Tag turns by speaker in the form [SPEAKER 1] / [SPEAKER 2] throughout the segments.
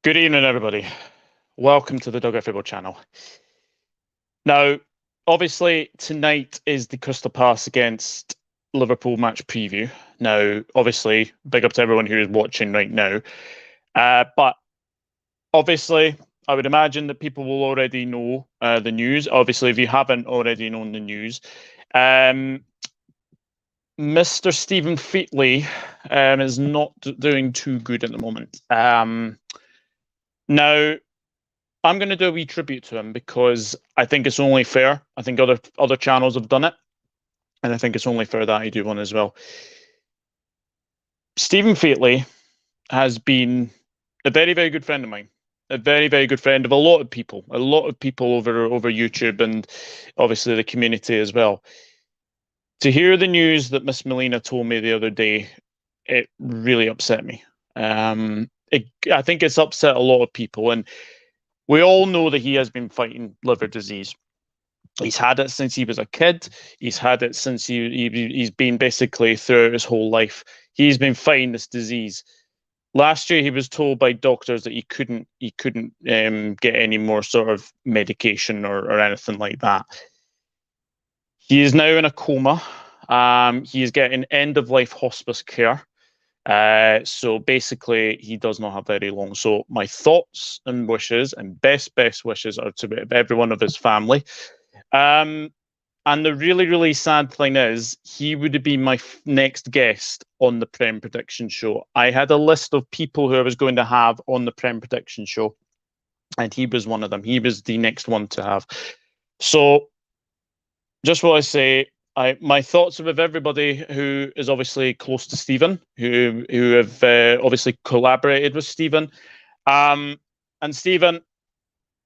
[SPEAKER 1] Good evening, everybody. Welcome to the Dugout Football channel. Now, obviously, tonight is the Crystal Palace against Liverpool match preview. Now, obviously, big up to everyone who is watching right now. But obviously, I would imagine that people will already know the news. Obviously, if you haven't already known the news, Mr. Stephen Featley is not doing too good at the moment. Now, I'm going to do a wee tribute to him because I think it's only fair. I think other channels have done it, and I think it's only fair that I do one as well. Stephen Featley has been a very, very good friend of mine. A very, very good friend of a lot of people. A lot of people over YouTube and obviously the community as well. To hear the news that Miss Melina told me the other day, it really upset me. I think it's upset a lot of people, and we all know that he has been fighting liver disease. He's had it since he was a kid. He's had it since he's been basically throughout his whole life. He's been fighting this disease. Last year, he was told by doctors that he couldn't get any more sort of medication or anything like that. He is now in a coma. He is getting end-of-life hospice care. So basically, he does not have very long. So my thoughts and wishes and best wishes are to every one of his family. And the really, really sad thing is, he would have been my next guest on the Prem Prediction Show. I had a list of people who I was going to have on the Prem Prediction Show, and he was one of them. He was the next one to have. So just what I say, my thoughts are with everybody who is obviously close to Stephen, who have obviously collaborated with Stephen. And Stephen,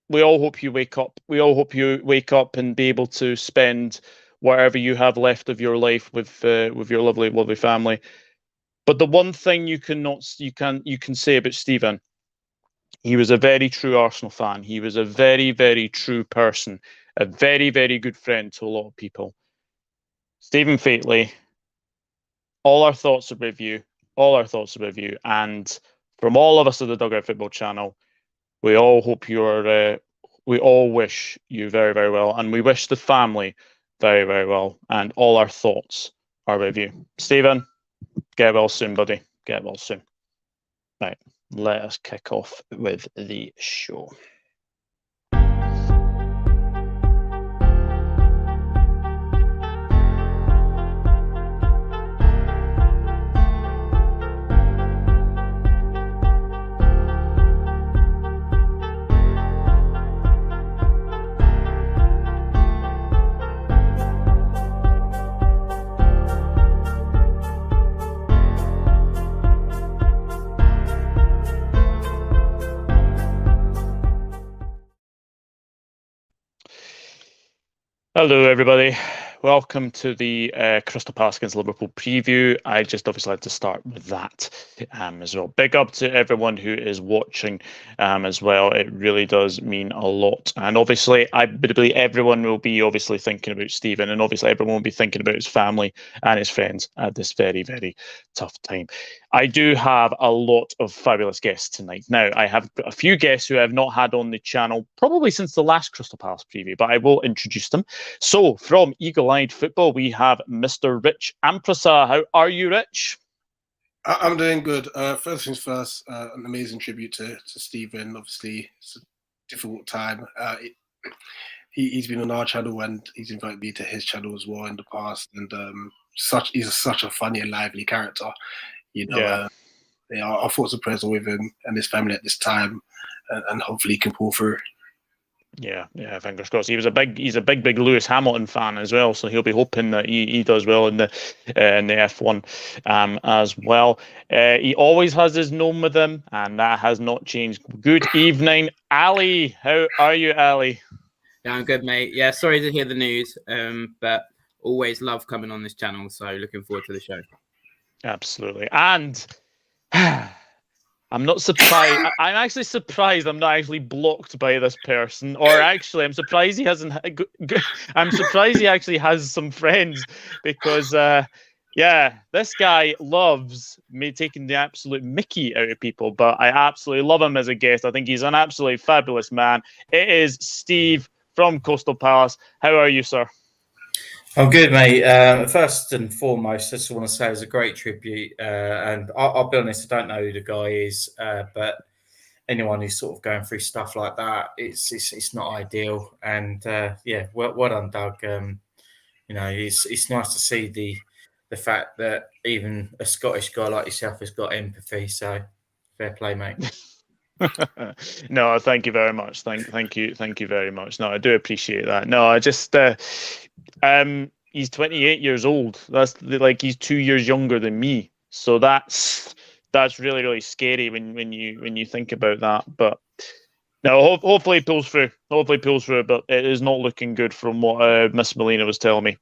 [SPEAKER 1] we all hope you wake up. We all hope you wake up and be able to spend whatever you have left of your life with your lovely, lovely family. But the one thing you can say about Stephen, he was a very true Arsenal fan. He was a very, very true person, a very, very good friend to a lot of people. Stephen Featley, all our thoughts are with you. All our thoughts are with you. And from all of us at the Dugout Football channel, we all hope we all wish you very, very well. And we wish the family very, very well. And all our thoughts are with you. Stephen, get well soon, buddy. Get well soon. Right, let us kick off with the show. Hello, everybody. Welcome to the Crystal Palace against Liverpool preview. I just obviously had to start with that as well. Big up to everyone who is watching as well. It really does mean a lot. And obviously, I believe everyone will be obviously thinking about Stephen, and obviously everyone will be thinking about his family and his friends at this very, very tough time. I do have a lot of fabulous guests tonight. Now, I have a few guests who I have not had on the channel probably since the last Crystal Palace preview, but I will introduce them. So, from Eagle-Eyed Football, we have Mr. Rich Amprasa. How are you, Rich?
[SPEAKER 2] I'm doing good. First things first, an amazing tribute to Stephen. Obviously, it's a difficult time. He's been on our channel and he's invited me to his channel as well in the past. And he's such a funny and lively character. You know, our thoughts and prayers are with him and his family at this time, and hopefully he can pull through.
[SPEAKER 1] Yeah, fingers crossed. He's a big Lewis Hamilton fan as well, so he'll be hoping that he does well in the F1 as well. He always has his gnome with him, and that has not changed. Good evening, Ali. How are you, Ali?
[SPEAKER 3] Yeah, I'm good, mate. Yeah, sorry to hear the news, but always love coming on this channel, so looking forward to the show.
[SPEAKER 1] Absolutely. And I'm not surprised. I'm actually surprised I'm not actually blocked by this person. Or actually, I'm surprised he hasn't. I'm surprised he actually has some friends because Yeah, this guy loves me taking the absolute mickey out of people, but I absolutely love him as a guest. I think he's an absolutely fabulous man. It is Steve from Coastal Palace. How are you, sir?
[SPEAKER 4] I'm good, mate. First and foremost, I just want to say it was a great tribute. And I'll be honest, I don't know who the guy is, but anyone who's sort of going through stuff like that, it's not ideal. And yeah, well done, Doug. It's nice to see the fact that even a Scottish guy like yourself has got empathy. So fair play, mate.
[SPEAKER 1] No, thank you very much. Thank you very much. No, I do appreciate that. No, I just he's 28 years old. That's like he's 2 years younger than me. So that's really, really scary when you think about that. But no, hopefully it pulls through. Hopefully it pulls through, but it is not looking good from what Miss Melina was telling me.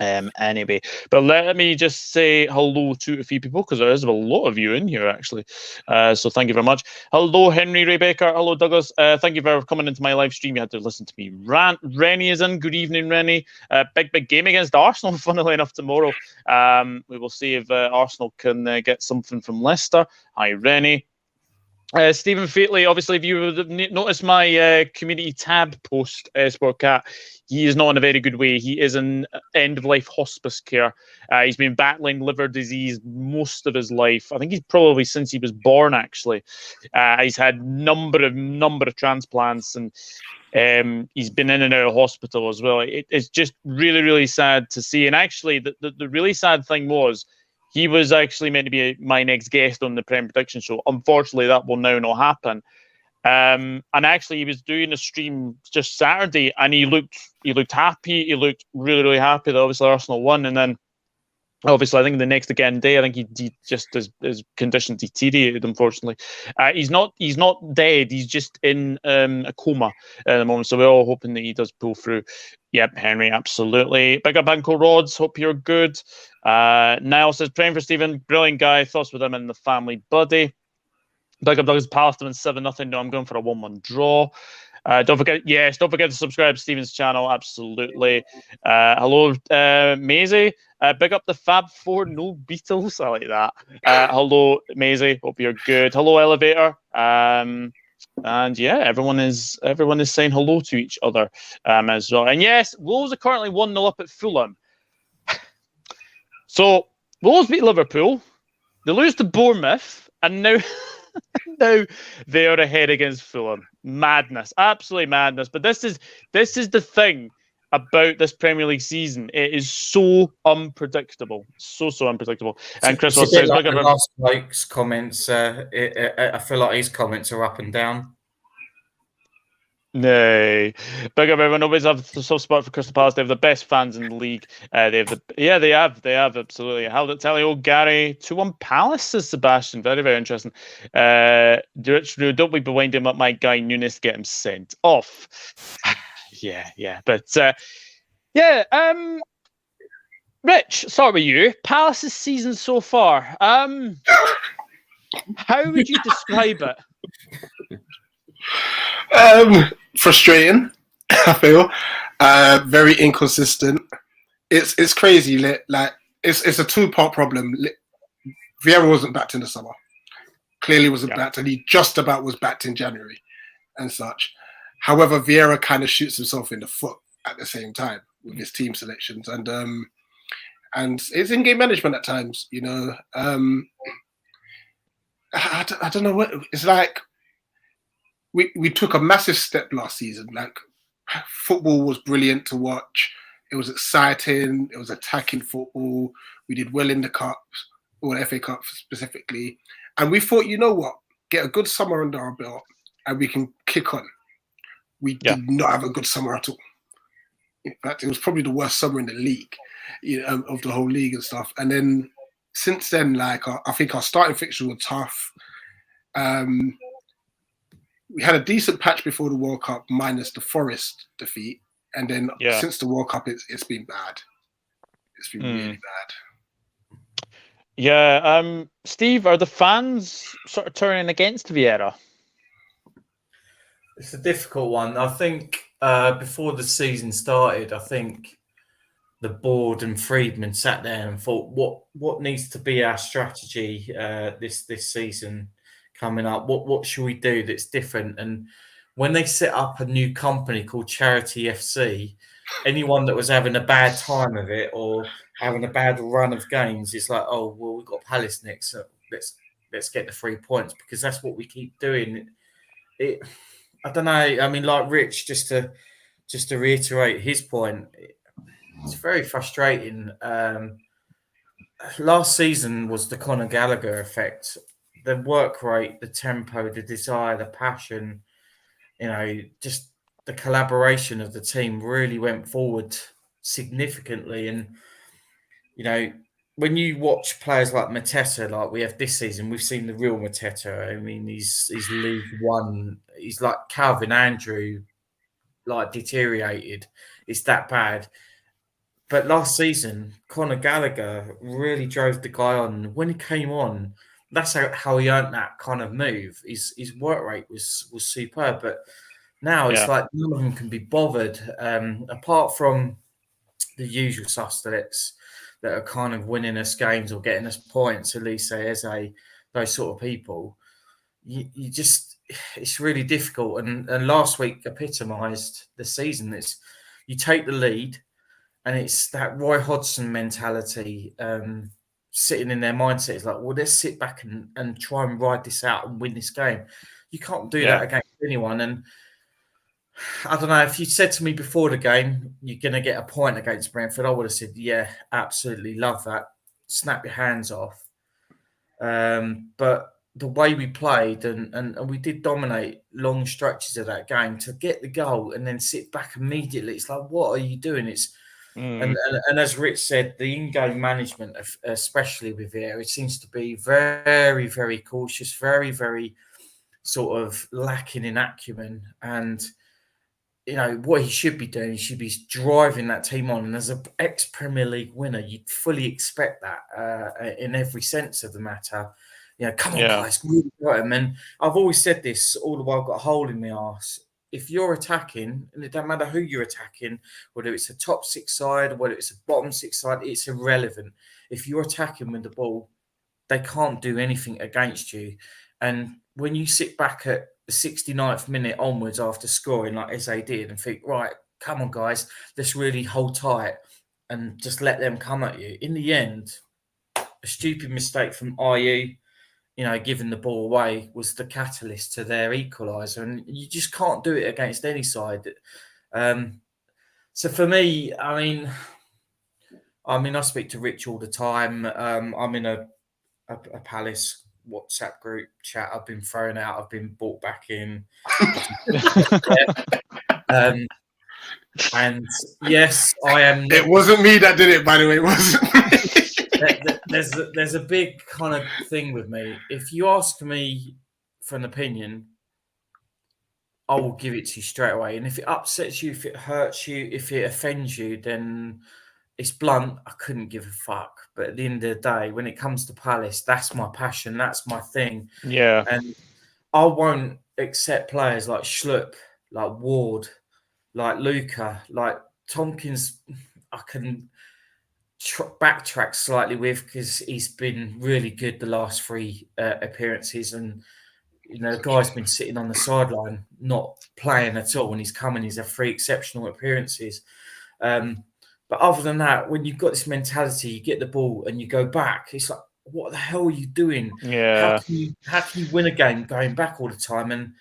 [SPEAKER 1] Anyway, but let me just say hello to a few people because there is a lot of you in here actually. So thank you very much. Hello, Henry Rebecca. Hello, Douglas. Thank you for coming into my live stream. You had to listen to me rant. Rennie is in. Good evening, Rennie. Big game against Arsenal. Funnily enough, tomorrow. We will see if Arsenal can get something from Leicester. Hi, Rennie. Stephen Fateley, obviously, if you noticed my community tab post, Sportcat, he is not in a very good way. He is in end-of-life hospice care. He's been battling liver disease most of his life. I think he's probably since he was born, actually. He's had number of transplants, and he's been in and out of hospital as well. It's just really, really sad to see. And actually, the really sad thing was, he was actually meant to be my next guest on the Prem Prediction Show. Unfortunately, that will now not happen. And actually, he was doing a stream just Saturday, and he looked happy. He looked really, really happy that obviously Arsenal won. And then, obviously, I think the next again day, I think he just his condition deteriorated. Unfortunately, he's not dead. He's just in a coma at the moment. So we're all hoping that he does pull through. Yep, Henry, absolutely. Big up Uncle Rods. Hope you're good. Niall says, praying for Stephen. Brilliant guy. Thoughts with him and the family buddy. Big up Douglas Palace to win 7-0. No, I'm going for a 1-1 draw. Don't forget to subscribe to Stephen's channel. Absolutely. Hello, Maisie. Big up the Fab Four, no Beatles. I like that. Hello, Maisie. Hope you're good. Hello, Elevator. And yeah, everyone is saying hello to each other as well. And yes, Wolves are currently 1-0 up at Fulham. So Wolves beat Liverpool. They lose to Bournemouth, and now they are ahead against Fulham. Madness, absolutely madness. But this is the thing about this Premier League season. It is so unpredictable, so unpredictable. And Chris was says,
[SPEAKER 4] like last week's comments. I feel like his comments are up and down.
[SPEAKER 1] No, big up everyone. Always have the soft spot for Crystal Palace. They have the best fans in the league. They have absolutely. Held it tally. Old Gary 2-1 Palace, says Sebastian. Very, very interesting. Don't be winding up my guy Nunez to get him sent off. yeah, but Rich, start with you. Palace's season so far. How would you describe it?
[SPEAKER 2] Frustrating, I feel. Very inconsistent. It's crazy. Like it's a two-part problem. Vieira wasn't backed in the summer. Clearly wasn't backed, and he just about was backed in January and such. However, Vieira kind of shoots himself in the foot at the same time with his team selections and his in-game management at times. You know, I don't know what it's like. We took a massive step last season. Like, football was brilliant to watch. It was exciting. It was attacking football. We did well in the cups, or the FA Cup specifically. And we thought, you know what? Get a good summer under our belt and we can kick on. We did not have a good summer at all. In fact, it was probably the worst summer in the league, of the whole league and stuff. And then since then, like, I think our starting fixtures were tough. We had a decent patch before the World Cup, minus the Forest defeat, and then since the World Cup, it's been bad. It's been really bad.
[SPEAKER 1] Yeah, Steve, are the fans sort of turning against Vieira?
[SPEAKER 4] It's a difficult one. I think before the season started, I think the board and Friedman sat there and thought, what needs to be our strategy this season coming up? What should we do that's different? And when they set up a new company called Charity FC, anyone that was having a bad time of it or having a bad run of games, it's like, oh well, we've got Palace next, so let's get the 3 points, because that's what we keep doing. I don't know. I mean, like Rich, just to reiterate his point, it's very frustrating. Last season was the Conor Gallagher effect. The work rate, the tempo, the desire, the passion, just the collaboration of the team really went forward significantly. And, when you watch players like Mateta, like we have this season, we've seen the real Mateta. I mean, he's League One. He's like Calvin Andrew, like deteriorated. It's that bad. But last season, Conor Gallagher really drove the guy on. When he came on, that's how he earned that kind of move. His work rate was superb. But now it's like none of them can be bothered, apart from the usual suspects that are kind of winning us games or getting us points, Elise, Eze, those sort of people. You just, it's really difficult. And last week epitomised the season. It's you take the lead, and it's that Roy Hodgson mentality sitting in their mindset. It's like, well, let's sit back and try and ride this out and win this game. You can't do that against anyone. And I don't know, if you said to me before the game, you're going to get a point against Brentford, I would have said, yeah, absolutely, love that. Snap your hands off. But the way we played, and we did dominate long stretches of that game, to get the goal and then sit back immediately, it's like, what are you doing? And as Rich said, the in-game management, especially with Vieira, it seems to be very, very cautious, very, very sort of lacking in acumen. And what he should be doing, he should be driving that team on. And as an ex-Premier League winner, you'd fully expect that in every sense of the matter. Come on, guys, really got him. And I've always said this all the while I've got a hole in my arse. If you're attacking, and it doesn't matter who you're attacking, whether it's a top six side, whether it's a bottom six side, it's irrelevant. If you're attacking with the ball, they can't do anything against you. And when you sit back at the 69th minute onwards after scoring, like Eze did, and think, right, come on, guys, let's really hold tight and just let them come at you. In the end, a stupid mistake from IU, giving the ball away, was the catalyst to their equaliser. And you just can't do it against any side. So for me, I speak to Rich all the time. I'm in a Palace WhatsApp group chat. I've been thrown out. I've been brought back in. And yes, I am.
[SPEAKER 2] It wasn't me that did it, by the way. It wasn't me.
[SPEAKER 4] There's a big kind of thing with me. If you ask me for an opinion, I will give it to you straight away. And if it upsets you, if it hurts you, if it offends you, then it's blunt. I couldn't give a fuck. But at the end of the day, when it comes to Palace, that's my passion. That's my thing.
[SPEAKER 1] Yeah.
[SPEAKER 4] And I won't accept players like Schlupp, like Ward, like Luca, like Tompkins. I can backtrack slightly with, because he's been really good the last three appearances. And, the guy's been sitting on the sideline, not playing at all. And he's had 3 exceptional appearances. But other than that, when you've got this mentality, you get the ball and you go back, it's like, what the hell are you doing?
[SPEAKER 1] Yeah.
[SPEAKER 4] How can you win a game going back all the time? And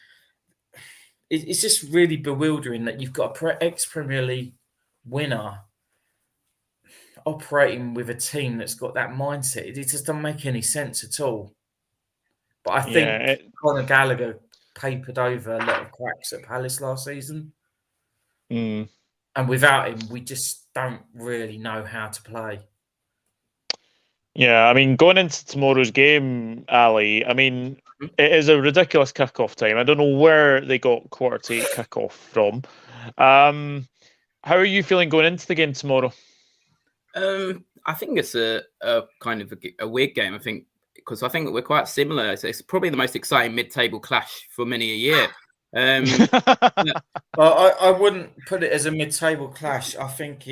[SPEAKER 4] it's just really bewildering that you've got an ex-Premier League winner operating with a team that's got that mindset. It just doesn't make any sense at all. But I think Conor Gallagher papered over a lot of cracks at Palace last season. And without him, we just don't really know how to play.
[SPEAKER 1] Yeah, going into tomorrow's game, Ali, it is a ridiculous kickoff time. I don't know where they got 7:45 kickoff from. How are you feeling going into the game tomorrow?
[SPEAKER 3] I think it's a kind of a weird game, because I think that we're quite similar. It's probably the most exciting mid-table clash for many a year.
[SPEAKER 4] Well, I wouldn't put it as a mid-table clash. I think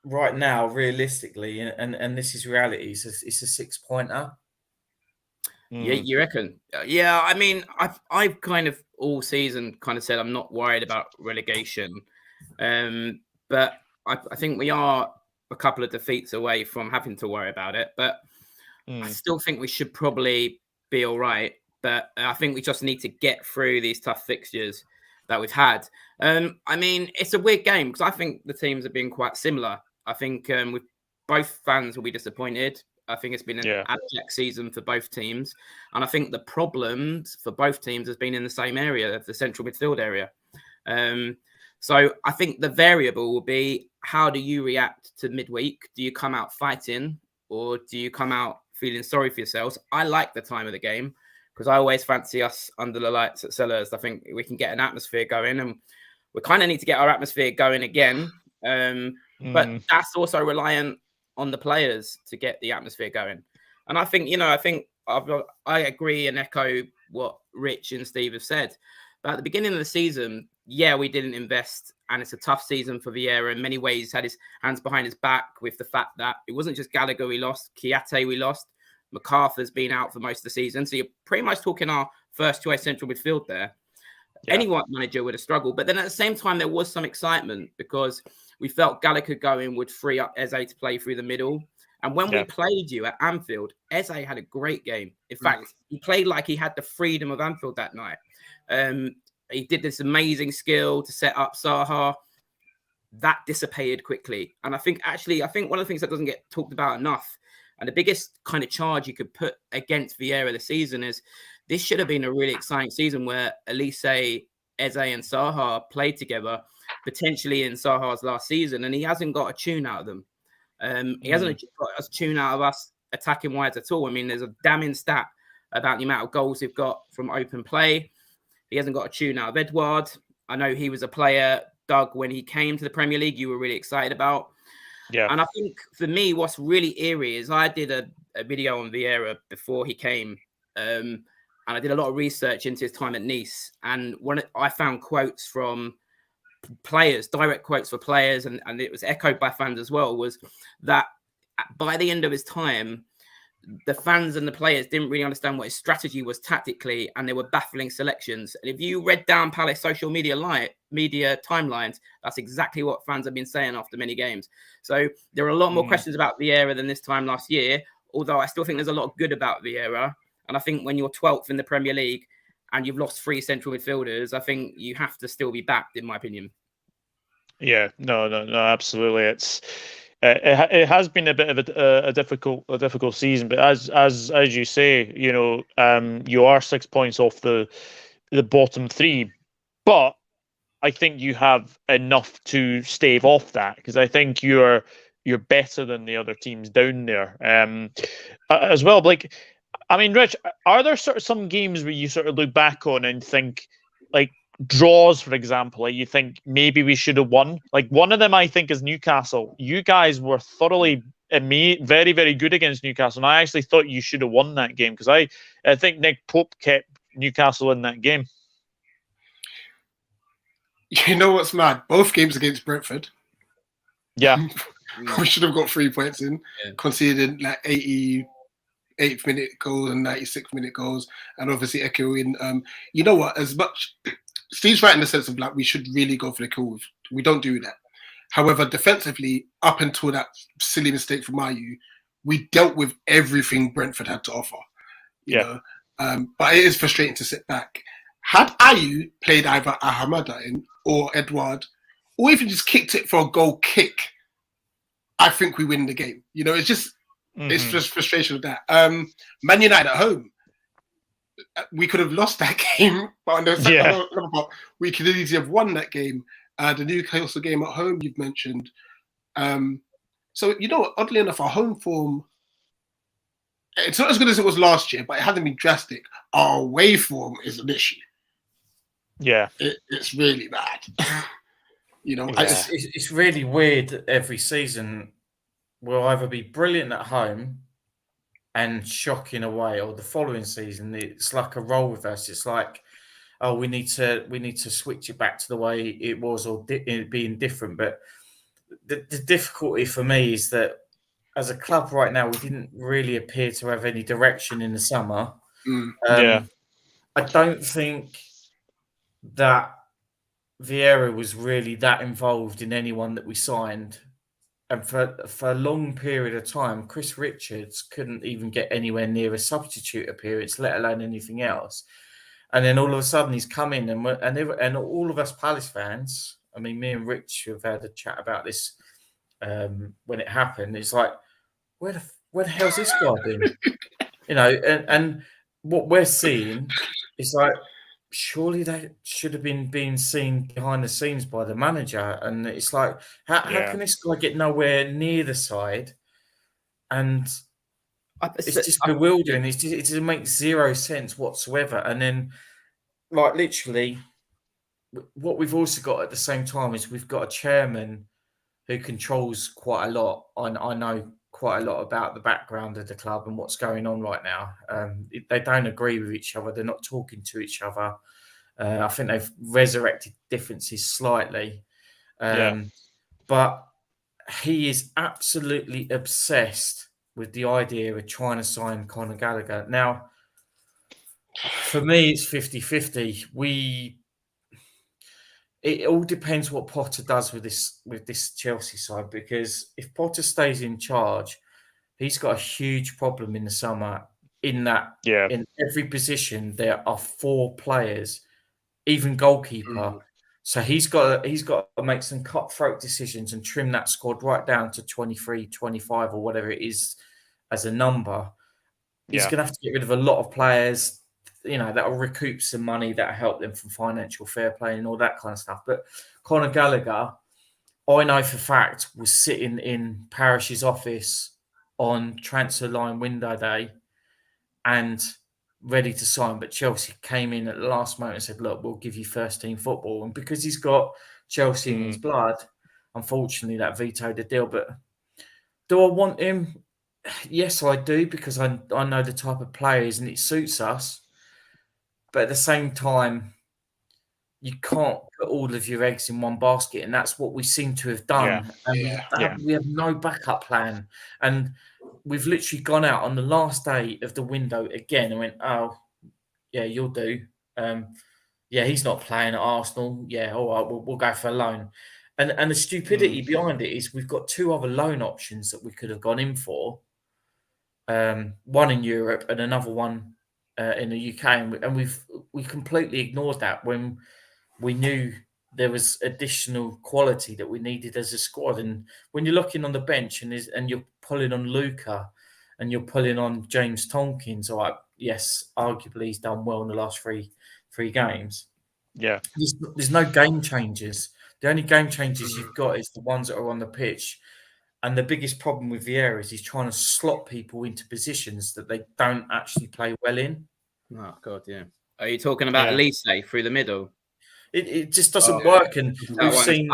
[SPEAKER 4] right now, realistically, and this is reality, it's a 6-pointer.
[SPEAKER 3] Yeah, you reckon? Yeah, I mean, I've kind of all season kind of said I'm not worried about relegation, but I think we are a couple of defeats away from having to worry about it. But I still think we should probably be all right. But I think we just need to get through these tough fixtures that we've had. I mean, it's a weird game because I think the teams have been quite similar. I think both fans will be disappointed. I think it's been an abject season for both teams. And I think the problems for both teams has been in the same area, the central midfield area. So I think the variable will be, how do you react to midweek? Do you come out fighting or do you come out feeling sorry for yourselves? I like the time of the game because I always fancy us under the lights at Selhurst. I think we can get an atmosphere going, and we kind of need to get our atmosphere going again. But that's also reliant on the players to get the atmosphere going. And I think, I agree and echo what Rich and Steve have said. But at the beginning of the season, we didn't invest, and it's a tough season for Vieira. In many ways, he's had his hands behind his back with the fact that it wasn't just Gallagher we lost, Kiate we lost, MacArthur's been out for most of the season. So you're pretty much talking our first choice central midfield there. Yeah. Any white manager would have struggled. But then at the same time, there was some excitement because we felt Gallagher going would free up Eze to play through the middle. And when we played you at Anfield, Eze had a great game. In fact, he played like he had the freedom of Anfield that night. He did this amazing skill to set up Zaha. That dissipated quickly. And I think one of the things that doesn't get talked about enough, and the biggest kind of charge you could put against Vieira this season, is this should have been a really exciting season where Elise, Eze and Zaha played together, potentially in Zaha's last season, and he hasn't got a tune out of them. He hasn't got a tune out of us attacking wise at all. I mean, there's a damning stat about the amount of goals we've got from open play. He hasn't got a tune out of Edouard. I know he was a player, Doug, when he came to the Premier League, you were really excited about. Yeah. And I think for me, what's really eerie is I did a video on Vieira before he came, and I did a lot of research into his time at Nice. And I found quotes from players, direct quotes for players, and it was echoed by fans as well, was that by the end of his time, the fans and the players didn't really understand what his strategy was tactically, and they were baffling selections. And if you read down Palace social media timelines, that's exactly what fans have been saying after many games. So there are a lot more questions about Vieira than this time last year, although I still think there's a lot of good about Vieira. And I think when you're 12th in the Premier League and you've lost 3 central midfielders, I think you have to still be backed, in my opinion.
[SPEAKER 1] Yeah, no, absolutely. It has been a bit of a difficult season, but as you say, you are 6 points off the bottom 3, but I think you have enough to stave off that, because I think you're better than the other teams down there as well. Like, I mean, Rich, are there sort of some games where you sort of look back on and think, like, draws, for example, like you think maybe we should have won? Like, one of them I think is Newcastle. You guys were thoroughly very, very good against Newcastle, and I actually thought you should have won that game, because I think Nick Pope kept Newcastle in that game.
[SPEAKER 2] You know what's mad? Both games against Brentford.
[SPEAKER 1] Yeah.
[SPEAKER 2] We should have got 3 points in, conceded like 88th minute goals and 96th minute goals, and obviously echoing. You know what? As much Steve's right in the sense of, like, we should really go for the kill. We don't do that. However, defensively, up until that silly mistake from Ayew, we dealt with everything Brentford had to offer. You know, but it is frustrating to sit back. Had Ayew played either Ahamada in or Edouard, or even just kicked it for a goal kick, I think we win the game. You know, it's just frustration with that. Man United at home, we could have lost that game, but on the second part, we could easily have won that game. The Newcastle game at home you've mentioned. So, you know what, oddly enough, our home form, it's not as good as it was last year, but it hasn't been drastic. Our away form is an issue.
[SPEAKER 1] Yeah.
[SPEAKER 2] It's really bad. You know,
[SPEAKER 4] it's really weird. Every season we'll either be brilliant at home and shocking away, or the following season it's like a role reverse. It's like, oh, we need to switch it back to the way it was, or it being different. But the difficulty for me is that as a club right now, we didn't really appear to have any direction in the summer. I don't think that Vieira was really that involved in anyone that we signed. And for a long period of time, Chris Richards couldn't even get anywhere near a substitute appearance, let alone anything else. And then all of a sudden he's come in and all of us Palace fans, I mean, me and Rich have had a chat about this when it happened. It's like, where the hell's this guy been? And what we're seeing is like, surely they should have been being seen behind the scenes by the manager. And it's like, how can this guy get nowhere near the side? And it's just bewildering. It doesn't make zero sense whatsoever. And then, like, literally, what we've also got at the same time is we've got a chairman who controls quite a lot. I know quite a lot about the background of the club and what's going on right now. They don't agree with each other. They're not talking to each other. I think they've resurrected differences slightly. But he is absolutely obsessed with the idea of trying to sign Conor Gallagher. Now, for me, it's 50-50. It all depends what Potter does with this Chelsea side, because if Potter stays in charge, he's got a huge problem in the summer in that in every position there are 4 players, even goalkeeper. So he's got to make some cutthroat decisions and trim that squad right down to 23, 25 or whatever it is as a number. He's going to have to get rid of a lot of players, that'll recoup some money, that'll help them from financial fair play and all that kind of stuff. But Conor Gallagher, I know for a fact, was sitting in Parish's office on transfer line window day and ready to sign. But Chelsea came in at the last moment and said, look, we'll give you first team football. And because he's got Chelsea in his blood, unfortunately, that vetoed the deal. But do I want him? Yes, I do, because I know the type of players and it suits us. But at the same time, you can't put all of your eggs in one basket, and that's what we seem to have done. We have no backup plan, and we've literally gone out on the last day of the window again and went, "Oh, yeah, you'll do. He's not playing at Arsenal. Yeah, all right, we'll go for a loan." And the stupidity behind it is we've got 2 other loan options that we could have gone in for. One in Europe and another one in the UK, and we completely ignored that when we knew there was additional quality that we needed as a squad. And when you're looking on the bench and you're pulling on Luca and you're pulling on James Tompkins, all right, yes, arguably he's done well in the last three games.
[SPEAKER 1] Yeah,
[SPEAKER 4] there's no game changers. The only game changers you've got is the ones that are on the pitch. And the biggest problem with Vieira is he's trying to slot people into positions that they don't actually play well in.
[SPEAKER 3] Oh, God, yeah. Are you talking about Elise through the middle?
[SPEAKER 4] It just doesn't work. And we've seen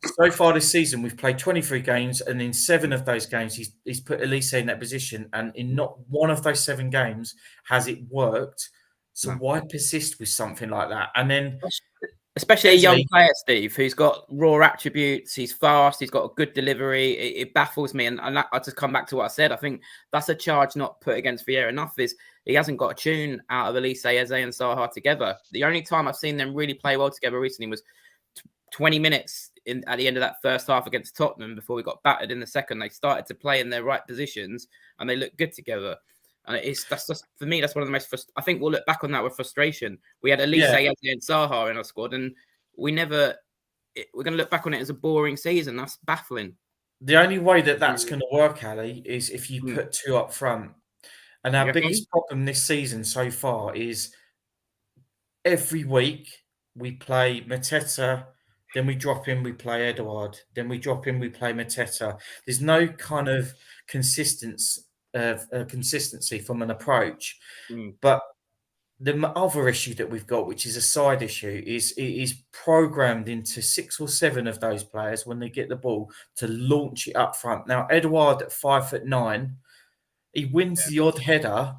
[SPEAKER 4] so far this season, we've played 23 games, and in 7 of those games, he's put Elise in that position. And in not one of those 7 games has it worked. So why persist with something like that? And then...
[SPEAKER 3] Especially a young player, Steve, who's got raw attributes. He's fast. He's got a good delivery. It baffles me. And I just come back to what I said. I think that's a charge not put against Vieira enough is he hasn't got a tune out of Elise, Eze and Zaha together. The only time I've seen them really play well together recently was 20 minutes at the end of that first half against Tottenham before we got battered in the second. They started to play in their right positions and they looked good together. And that's just, for me, that's one of the most I think we'll look back on that with frustration. We had Elise, Eze and Zaha in our squad, and we're going to look back on it as a boring season. That's baffling.
[SPEAKER 4] The only way that's going to work, Ali, is if you put 2 up front. And our biggest problem this season so far is every week we play Mateta, then we drop in, we play Edouard, then we drop in, we play Mateta. There's no kind of consistency from an approach. But the other issue that we've got, which is a side issue, is it is programmed into 6 or 7 of those players when they get the ball to launch it up front. Now, Edouard at 5'9", he wins the odd header.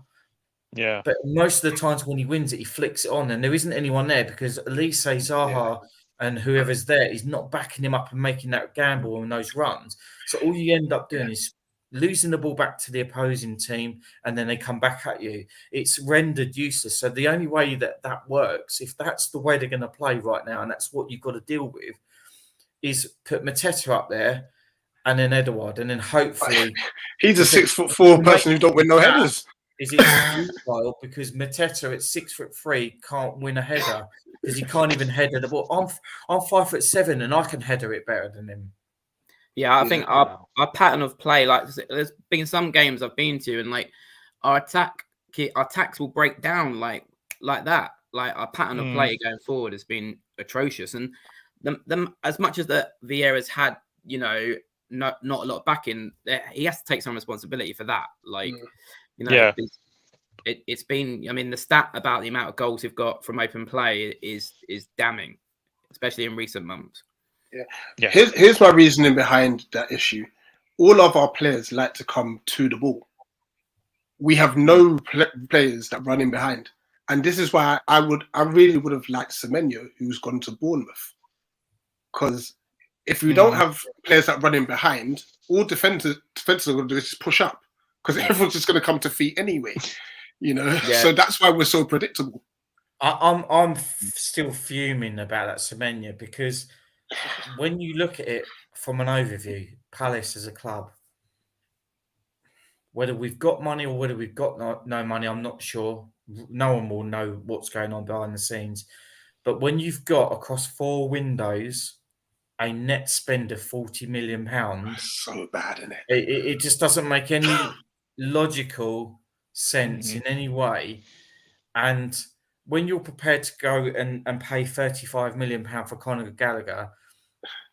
[SPEAKER 1] Yeah.
[SPEAKER 4] But most of the times when he wins it, he flicks it on and there isn't anyone there because Elise, Zaha and whoever's there is not backing him up and making that gamble and those runs. So all you end up doing is losing the ball back to the opposing team, and then they come back at you. It's rendered useless. So the only way that works, if that's the way they're going to play right now, and that's what you've got to deal with, is put Mateta up there and then Edouard, and then hopefully
[SPEAKER 2] he's a 6'4" person who don't win no headers.
[SPEAKER 4] Is it futile because Mateta at 6'3" can't win a header because he can't even header the ball? I'm 5'7" and I can header it better than him.
[SPEAKER 3] Yeah, I think our pattern of play, like there's been some games I've been to, and like our attacks will break down like that. Like our pattern of play going forward has been atrocious, and them as much as the Vieira's had, not a lot of backing, he has to take some responsibility for that. Like, it's been. I mean, the stat about the amount of goals we've got from open play is damning, especially in recent months.
[SPEAKER 2] Yeah. Here's my reasoning behind that issue. All of our players like to come to the ball. We have no players that run in behind, and this is why I really would have liked Semenyo, who's gone to Bournemouth, because if we don't have players that run in behind, all defenders are going to do is just push up, because everyone's just going to come to feet anyway. So that's why we're so predictable.
[SPEAKER 4] I'm still fuming about that Semenyo, because when you look at it from an overview, Palace as a club, whether we've got money or whether we've got no money, I'm not sure. No one will know what's going on behind the scenes. But when you've got across 4 windows a net spend of £40 million,
[SPEAKER 2] so bad, isn't it?
[SPEAKER 4] It just doesn't make any logical sense in any way. And when you're prepared to go and pay £35 million for Conor Gallagher,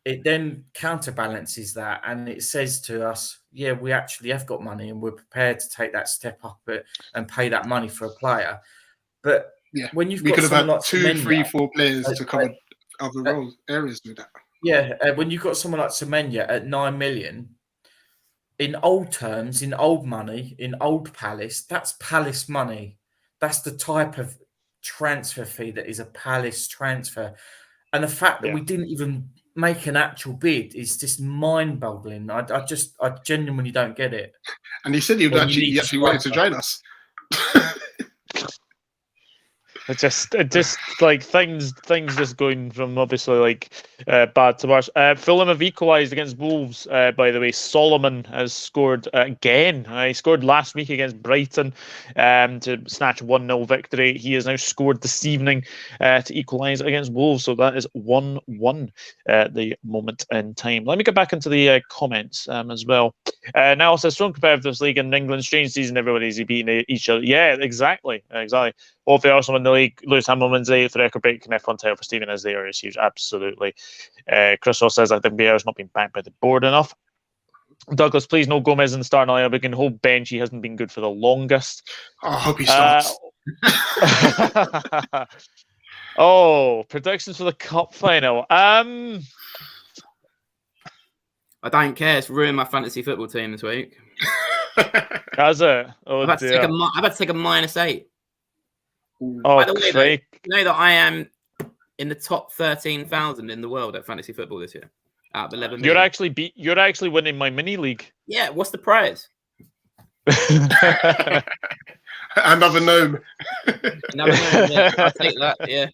[SPEAKER 4] it then counterbalances that, and it says to us, yeah, we actually have got money and we're prepared to take that step up and pay that money for a player. But when you've got someone like
[SPEAKER 2] 2, 3, 4 players to cover other areas with that.
[SPEAKER 4] Yeah, when you've got someone like Semenyo at 9 million, in old terms, in old money, in old Palace, that's Palace money. That's the type of transfer fee that is a Palace transfer. And the fact that we didn't even make an actual bid is just mind-boggling. I genuinely don't get it.
[SPEAKER 2] And he said he actually wanted to join us.
[SPEAKER 1] It just like things just going from obviously like bad to worse. Fulham have equalised against Wolves. By the way, Solomon has scored again. He scored last week against Brighton to snatch a 1-0 victory. He has now scored this evening to equalise against Wolves. So that is 1-1 at the moment in time. Let me get back into the comments as well. Now it says, strong competitive league in England, strange season, everybody's beating each other. Yeah, exactly. Hopefully Arsenal win the league. Lewis Hamilton wins the 8th record break. F1 title for Stephen as they are huge. Absolutely. Chris Ross says, I think Vieira's not been backed by the board enough. Douglas, please, no Gomez in the starting lineup. We can hold bench. He hasn't been good for the longest.
[SPEAKER 2] Oh, I hope he starts.
[SPEAKER 1] Predictions for the cup final. I
[SPEAKER 3] don't care. It's ruined my fantasy football team this week.
[SPEAKER 1] Has it? Oh,
[SPEAKER 3] I've had to take a -8.
[SPEAKER 1] By
[SPEAKER 3] the way, though, you know that I am in the top 13,000 in the world at fantasy football this year. Out of 11 million.
[SPEAKER 1] You're actually winning my mini league.
[SPEAKER 3] Yeah, what's the prize?
[SPEAKER 2] Another gnome.
[SPEAKER 3] Yeah, I'll take that. Yeah,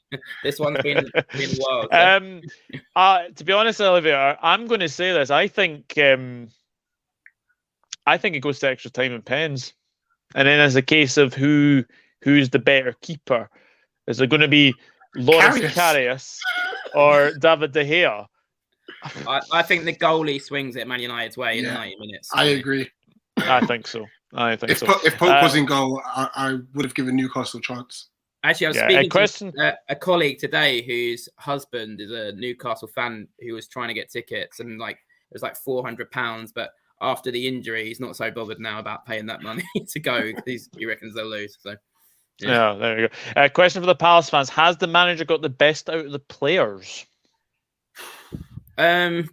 [SPEAKER 3] this one's been wild. So.
[SPEAKER 1] To be honest, Olivia, I'm going to say this. I think it goes to extra time and pens, and then as a case of who's the better keeper. Is it going to be Loris Karius or David De Gea?
[SPEAKER 3] I think the goalie swings it Man United's way in 90 minutes.
[SPEAKER 2] I agree.
[SPEAKER 1] I think so.
[SPEAKER 2] If Pope was in goal, I would have given Newcastle a chance.
[SPEAKER 3] Actually, I was speaking to a colleague today whose husband is a Newcastle fan who was trying to get tickets, and it was like £400, but after the injury, he's not so bothered now about paying that money to go because he reckons they'll lose. So.
[SPEAKER 1] Yeah, there you go. Question for the Palace fans: has the manager got the best out of the players?
[SPEAKER 3] As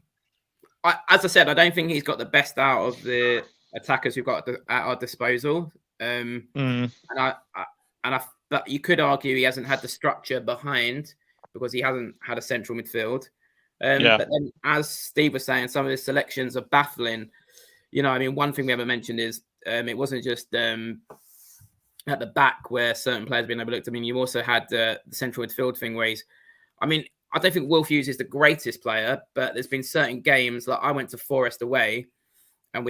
[SPEAKER 3] I said, I don't think he's got the best out of the attackers we've got at our disposal. But you could argue he hasn't had the structure behind. because he hasn't had a central midfield. But then, as Steve was saying, some of his selections are baffling. You know, I mean, one thing we haven't mentioned is it wasn't just at the back where certain players have been overlooked. I mean, you also had the central midfield thing where I don't think Wilf Hughes is the greatest player, but there's been certain games, like I went to Forest away and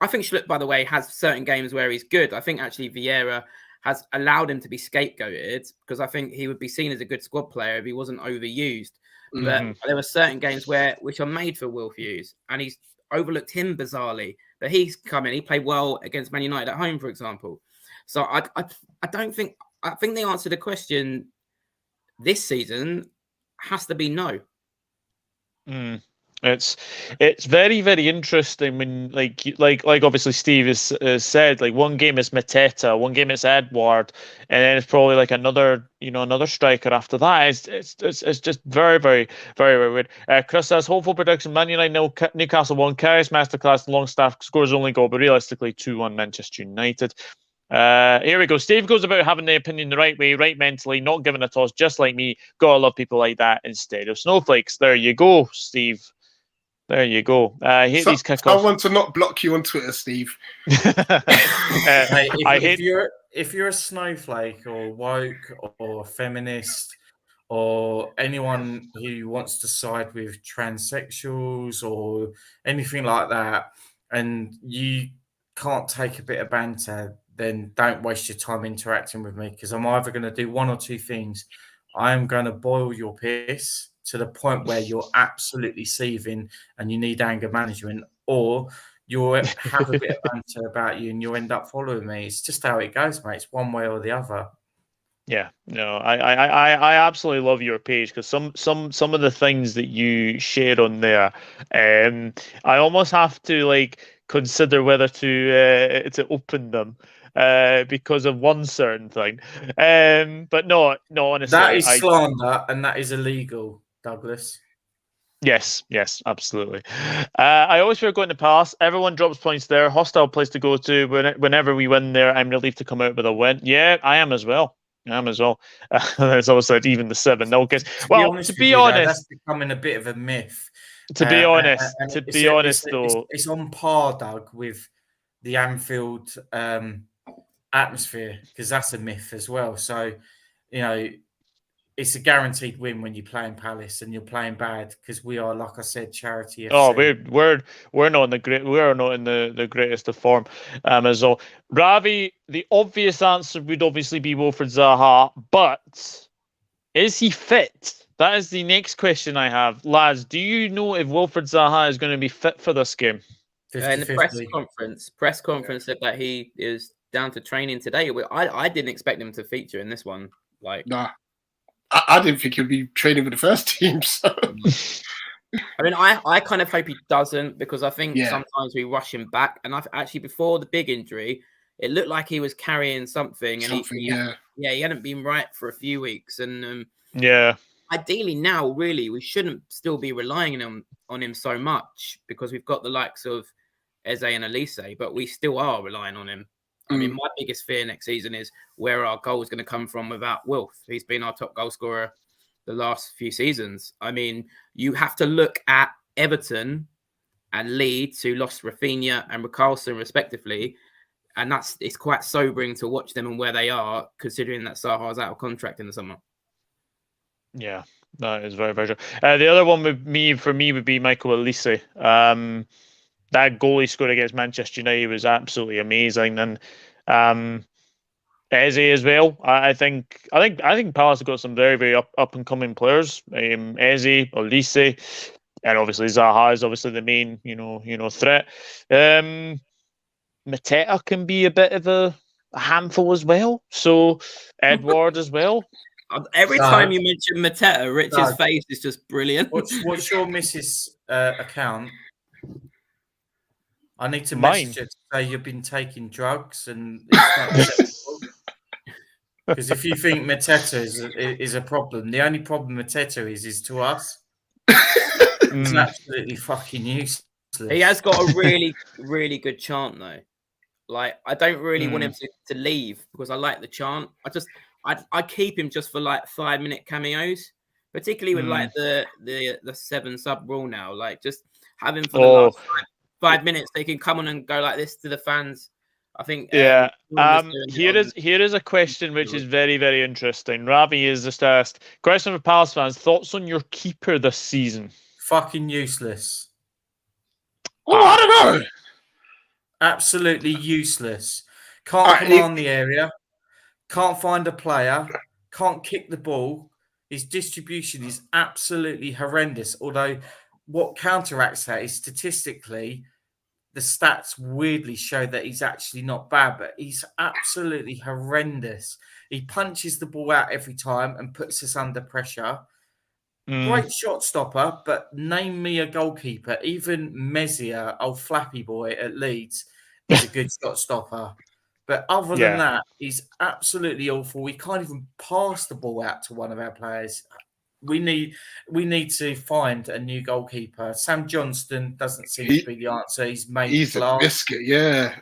[SPEAKER 3] I think Schlupp, by the way, has certain games where he's good. I think actually Vieira has allowed him to be scapegoated because I think he would be seen as a good squad player if he wasn't overused. Mm-hmm. But there were certain games which are made for Wilf Hughes and he's overlooked him bizarrely. But he's come in, he played well against Man United at home, for example. So I think the answer to the question this season has to be no.
[SPEAKER 1] It's very, very interesting when like obviously Steve has said, like one game is Mateta, one game it's Edward, and then it's probably like another striker after that. It's just very, very, very, very weird. Chris says hopeful prediction: Man United Newcastle 1, Karius masterclass, Longstaff scores only goal, but realistically 2-1 Manchester United. Here we go. Steve goes about having the opinion the right way, right mentally, not giving a toss, just like me. Gotta love people like that instead of snowflakes. There you go, Steve. There you go. I hate these kickoffs.
[SPEAKER 2] I want to not block you on Twitter, Steve.
[SPEAKER 4] If you're a snowflake or woke or feminist or anyone who wants to side with transsexuals or anything like that, and you can't take a bit of banter, then don't waste your time interacting with me, because I'm either going to do one or two things. I'm going to boil your piss to the point where you're absolutely seething and you need anger management, or you'll have a bit of banter about you and you'll end up following me. It's just how it goes, mate. It's one way or the other.
[SPEAKER 1] Yeah, no, I absolutely love your page, because some of the things that you share on there, I almost have to consider whether to open them. Because of one certain thing, but no, honestly,
[SPEAKER 4] that is slander and that is illegal, Douglas.
[SPEAKER 1] Yes, absolutely. I always fear going to Palace. Everyone drops points there. Hostile place to go to. Whenever we win there, I'm relieved to come out with a win. Yeah, I am as well. There's also even the 7-0 case. Well, to be honest,
[SPEAKER 4] that's becoming a bit of a myth.
[SPEAKER 1] To be honest, though,
[SPEAKER 4] it's on par, Doug, with the Anfield atmosphere, because that's a myth as well. So, it's a guaranteed win when you play in Palace and you're playing bad, because we are, like I said, charity FC.
[SPEAKER 1] Oh, we're not in the greatest of form as well. Ravi, the obvious answer would obviously be Wilfried Zaha, but is he fit? That is the next question I have. Lads, do you know if Wilfried Zaha is going to be fit for this game?
[SPEAKER 3] In the press conference said that he is down to training today. I didn't expect him to feature in this one.
[SPEAKER 2] Nah, I didn't think he'd be training with the first team. So.
[SPEAKER 3] I mean, I kind of hope he doesn't, because I think sometimes we rush him back. And actually, before the big injury, it looked like he was carrying something. And he hadn't been right for a few weeks. And ideally now, really, we shouldn't still be relying on him so much, because we've got the likes of Eze and Elise, but we still are relying on him. I mean, my biggest fear next season is where our goal is going to come from without Wilf. He's been our top goal scorer the last few seasons. I mean, you have to look at Everton and Leeds, who lost Rafinha and Richarlison respectively, and it's quite sobering to watch them and where they are, considering that Zaha's out of contract in the summer.
[SPEAKER 1] Yeah, that is very, very true. The other one for me would be Michael Elise. That goal he scored against Manchester United was absolutely amazing, and Eze as well. I think Palace have got some very, very up and coming players. Eze, Elise, and obviously Zaha is obviously the main threat. Mateta can be a bit of a handful as well. So Edward as well.
[SPEAKER 3] Every time you mention Mateta, Rich's face is just brilliant.
[SPEAKER 4] What's your missus' account? I need to message her to say you've been taking drugs and it's not acceptable. Because if you think Mateta is a problem, the only problem Mateta is to us. It's absolutely fucking useless.
[SPEAKER 3] He has got a really, really good chant though. I don't really want him to leave, because I like the chant. I keep him just for 5-minute cameos. particularly with like the 7 sub rule now. Like just having for the last 5 minutes, they can come on and go like this to the fans. I think.
[SPEAKER 1] Yeah. Here is a question which is very, very interesting. Ravi is just asked, question for Palace fans: thoughts on your keeper this season?
[SPEAKER 4] Fucking useless.
[SPEAKER 2] Oh, I don't know.
[SPEAKER 4] Absolutely useless. Can't command the area. Can't find a player. Can't kick the ball. His distribution is absolutely horrendous. Although what counteracts that is statistically, the stats weirdly show that he's actually not bad, but he's absolutely horrendous. He punches the ball out every time and puts us under pressure. Great shot stopper, but name me a goalkeeper. Even Mezia, old flappy boy at Leeds, is a good shot stopper. But other than that, he's absolutely awful. We can't even pass the ball out to one of our players. We need to find a new goalkeeper. Sam Johnston doesn't seem to be the answer. He's
[SPEAKER 2] a biscuit, yeah.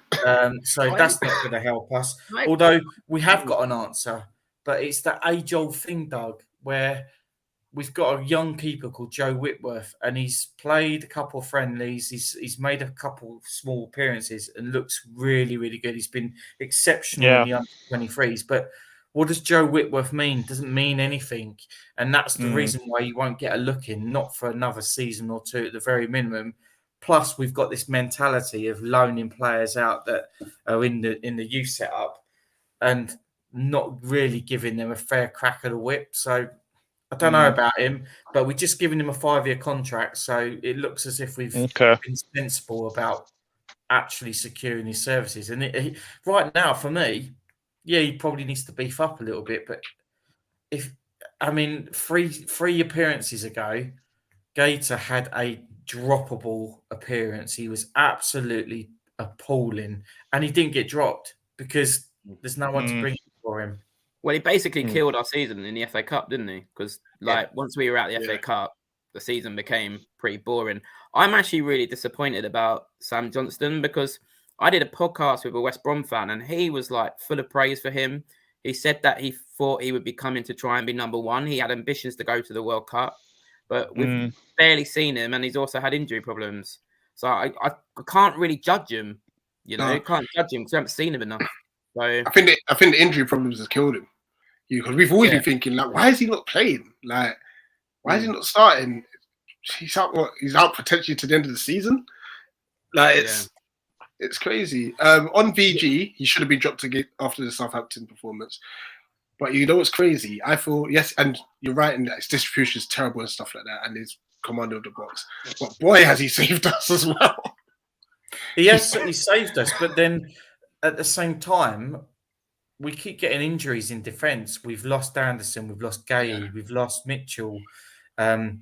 [SPEAKER 4] So that's not going to help us. Although we have got an answer, but it's that age-old thing, Doug, where we've got a young keeper called Joe Whitworth, and he's played a couple of friendlies. He's made a couple of small appearances and looks really, really good. He's been exceptional in the under-23s. But what does Joe Whitworth mean? Doesn't mean anything. And that's the reason why he won't get a look in, not for another season or two at the very minimum. Plus, we've got this mentality of loaning players out that are in the youth setup and not really giving them a fair crack at the whip. So I don't know about him, but we're just giving him a 5-year contract. So it looks as if we've been sensible about actually securing his services. And right now, for me, he probably needs to beef up a little bit. But three appearances ago, Gator had a droppable appearance. He was absolutely appalling. And he didn't get dropped because there's no one to bring for him.
[SPEAKER 3] Well, he basically killed our season in the FA Cup, didn't he? Because once we were out the FA Cup, the season became pretty boring. I'm actually really disappointed about Sam Johnston because I did a podcast with a West Brom fan and he was like full of praise for him. He said that he thought he would be coming to try and be number one. He had ambitions to go to the World Cup, but we've barely seen him, and he's also had injury problems. So I can't really judge him. I can't judge him because I haven't seen him enough. So
[SPEAKER 2] I think the injury problems has killed him. Because we've always been thinking, like, why is he not playing? Like, why is he not starting? He's out potentially to the end of the season. Like, it's crazy. On VG, he should have been dropped again after the Southampton performance. But you know what's crazy? I feel, and you're right in that his distribution is terrible and stuff like that, and his command of the box. But boy, has he saved us as well.
[SPEAKER 4] He saved us, but then at the same time, we keep getting injuries in defence. We've lost Andersen, we've lost Gay, we've lost Mitchell. Our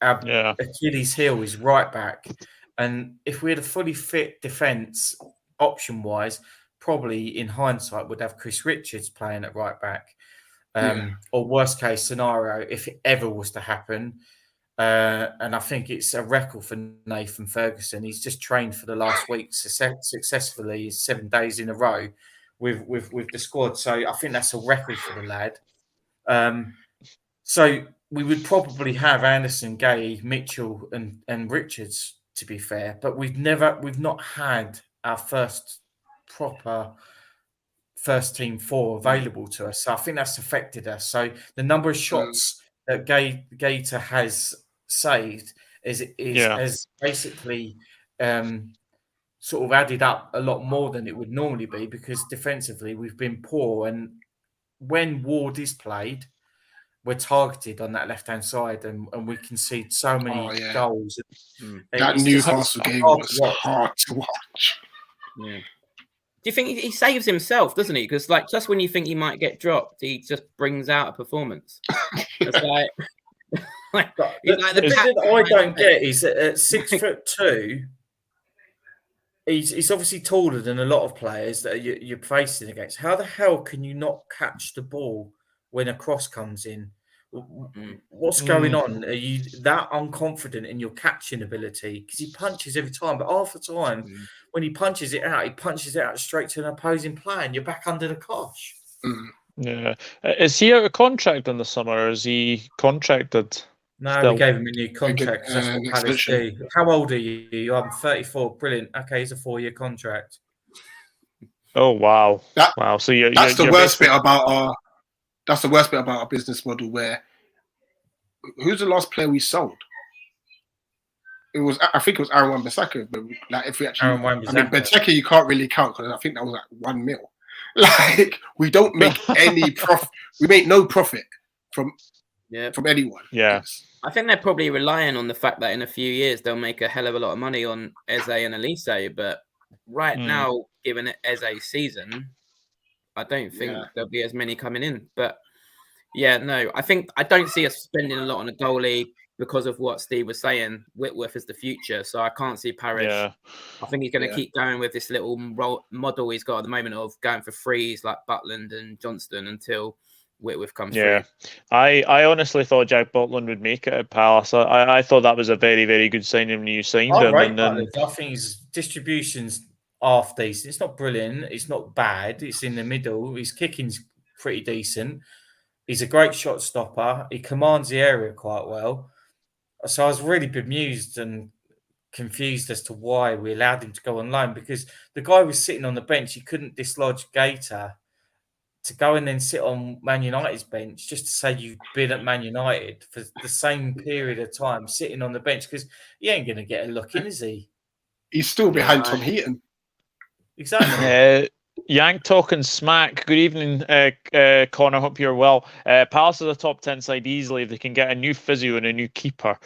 [SPEAKER 4] Achilles heel is right back. And if we had a fully fit defence, option-wise, probably in hindsight would have Chris Richards playing at right back. Or worst case scenario, if it ever was to happen. And I think it's a record for Nathan Ferguson. He's just trained for the last week successfully 7 days in a row with the squad. So I think that's a record for the lad. So we would probably have Andersen, Gay, Mitchell and Richards, to be fair. But we've not had our first proper first team 4 available to us. So I think that's affected us. So the number of shots that Gator has saved has basically sort of added up a lot more than it would normally be because defensively we've been poor. And when Ward is played, we're targeted on that left-hand side and we concede so many goals.
[SPEAKER 2] That Newcastle game was hard to watch.
[SPEAKER 3] Yeah. Do you think he saves himself, doesn't he? Because just when you think he might get dropped, he just brings out a performance. It's like
[SPEAKER 4] the bit that I don't get is that at 6'2", he's obviously taller than a lot of players that you're facing against. How the hell can you not catch the ball when a cross comes in? What's going on? Are you that unconfident in your catching ability? Because he punches every time, but half the time when he punches it out straight to an opposing player and you're back under the cosh.
[SPEAKER 1] Yeah. Is he out of contract in the summer? Or is he contracted?
[SPEAKER 4] No,
[SPEAKER 1] Still?
[SPEAKER 4] we gave him a new contract because that's what
[SPEAKER 2] An
[SPEAKER 4] Palace
[SPEAKER 2] extension.
[SPEAKER 4] do. How old are you? I'm 34. Brilliant. Okay, it's a 4-year contract.
[SPEAKER 1] Oh wow!
[SPEAKER 2] That-
[SPEAKER 1] Wow. So you're
[SPEAKER 2] That's the
[SPEAKER 1] you're
[SPEAKER 2] worst bit
[SPEAKER 1] basically-
[SPEAKER 2] about our. That's the worst bit about our business model. Where who's the last player we sold? It was, I think it was Aaron Wan-Bissaka. But like, if we actually,
[SPEAKER 4] Aaron Wan-Bissaka.
[SPEAKER 2] I mean, Benteke you can't really count because I think that was like 1 mil. Like, we don't make any profit. We make no profit from anyone.
[SPEAKER 1] Yeah.
[SPEAKER 3] I think they're probably relying on the fact that in a few years they'll make a hell of a lot of money on Eze and Elise, but right now, given Eze's season, I don't think there'll be as many coming in. But yeah, no, I don't see us spending a lot on a goalie because of what Steve was saying. Whitworth is the future, so I can't see Parish.
[SPEAKER 1] Yeah.
[SPEAKER 3] I think he's going to keep going with this little model he's got at the moment of going for frees like Butland and Johnston until Whitworth comes through.
[SPEAKER 1] I honestly thought Jack Butland would make it at Palace. I thought that was a very, very good signing when you signed him.
[SPEAKER 4] Right, I think his distribution's half decent. It's not brilliant. It's not bad. It's in the middle. His kicking's pretty decent. He's a great shot stopper. He commands the area quite well. So I was really bemused and confused as to why we allowed him to go on loan, because the guy was sitting on the bench. He couldn't dislodge Gator to go and then sit on Man United's bench just to say you've been at Man United for the same period of time, sitting on the bench, because he ain't going to get a look in, is he?
[SPEAKER 2] He's still behind Tom Heaton.
[SPEAKER 4] Exactly.
[SPEAKER 1] Yank talking smack. Good evening, Connor. Hope you're well. Palace is a top 10 side easily if they can get a new physio and a new keeper.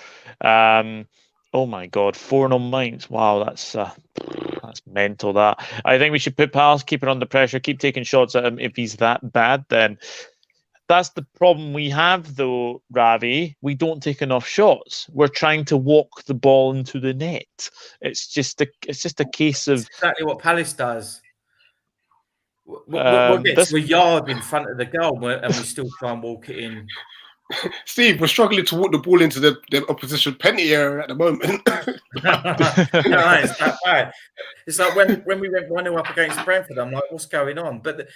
[SPEAKER 1] Oh my God, 4-0 Mainz. Wow, that's mental. That I think we should put Palace keeper under pressure, keep taking shots at him. If he's that bad, then that's the problem we have, though, Ravi. We don't take enough shots. We're trying to walk the ball into the net. It's just a case of
[SPEAKER 4] exactly what Palace does. We'll get to a yard in front of the goal and we still try and walk it in.
[SPEAKER 2] Steve, we're struggling to walk the ball into the opposition penalty area at the moment.
[SPEAKER 4] No, it's that bad. It's like when we went 1-0 up against Brentford, I'm like, what's going on? But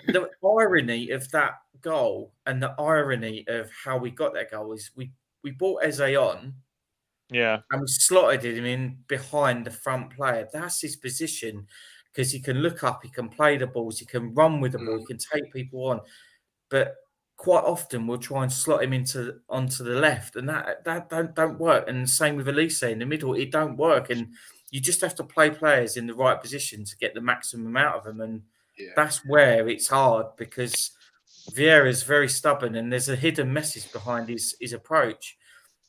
[SPEAKER 4] the irony of that goal and the irony of how we got that goal is we brought Eze on, and we slotted him in behind the front player. That's his position, because he can look up, he can play the balls, he can run with the ball, he can take people on. But quite often we'll try and slot him onto the left, and that don't work. And the same with Elise in the middle, it don't work. And you just have to play players in the right position to get the maximum out of them. And that's where it's hard, because Vieira is very stubborn, and there's a hidden message behind his approach.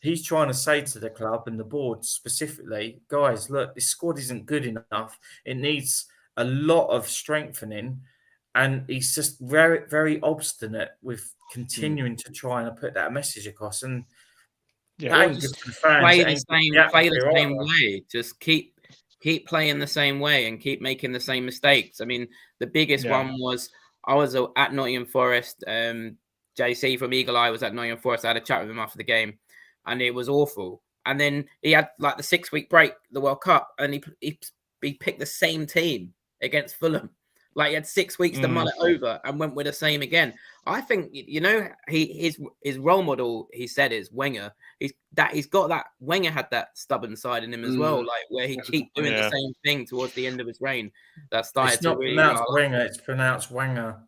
[SPEAKER 4] He's trying to say to the club and the board specifically, guys, look, this squad isn't good enough. It needs a lot of strengthening. And he's just very, very obstinate with continuing to try and put that message across. And
[SPEAKER 3] play the same way. Just keep playing the same way and keep making the same mistakes. I mean, the biggest one was I was at Nottingham Forest. JC from Eagle Eye was at Nottingham Forest. I had a chat with him after the game, and it was awful. And then he had like the 6-week break, the World Cup, and he picked the same team against Fulham. Like, he had 6 weeks to mull it over and went with the same again. I think, his role model, he said, is Wenger. He's got that. Wenger had that stubborn side in him as well, like where he keep doing the same thing towards the end of his reign. That started
[SPEAKER 4] it's not pronounced Wenger, it's pronounced Wenger.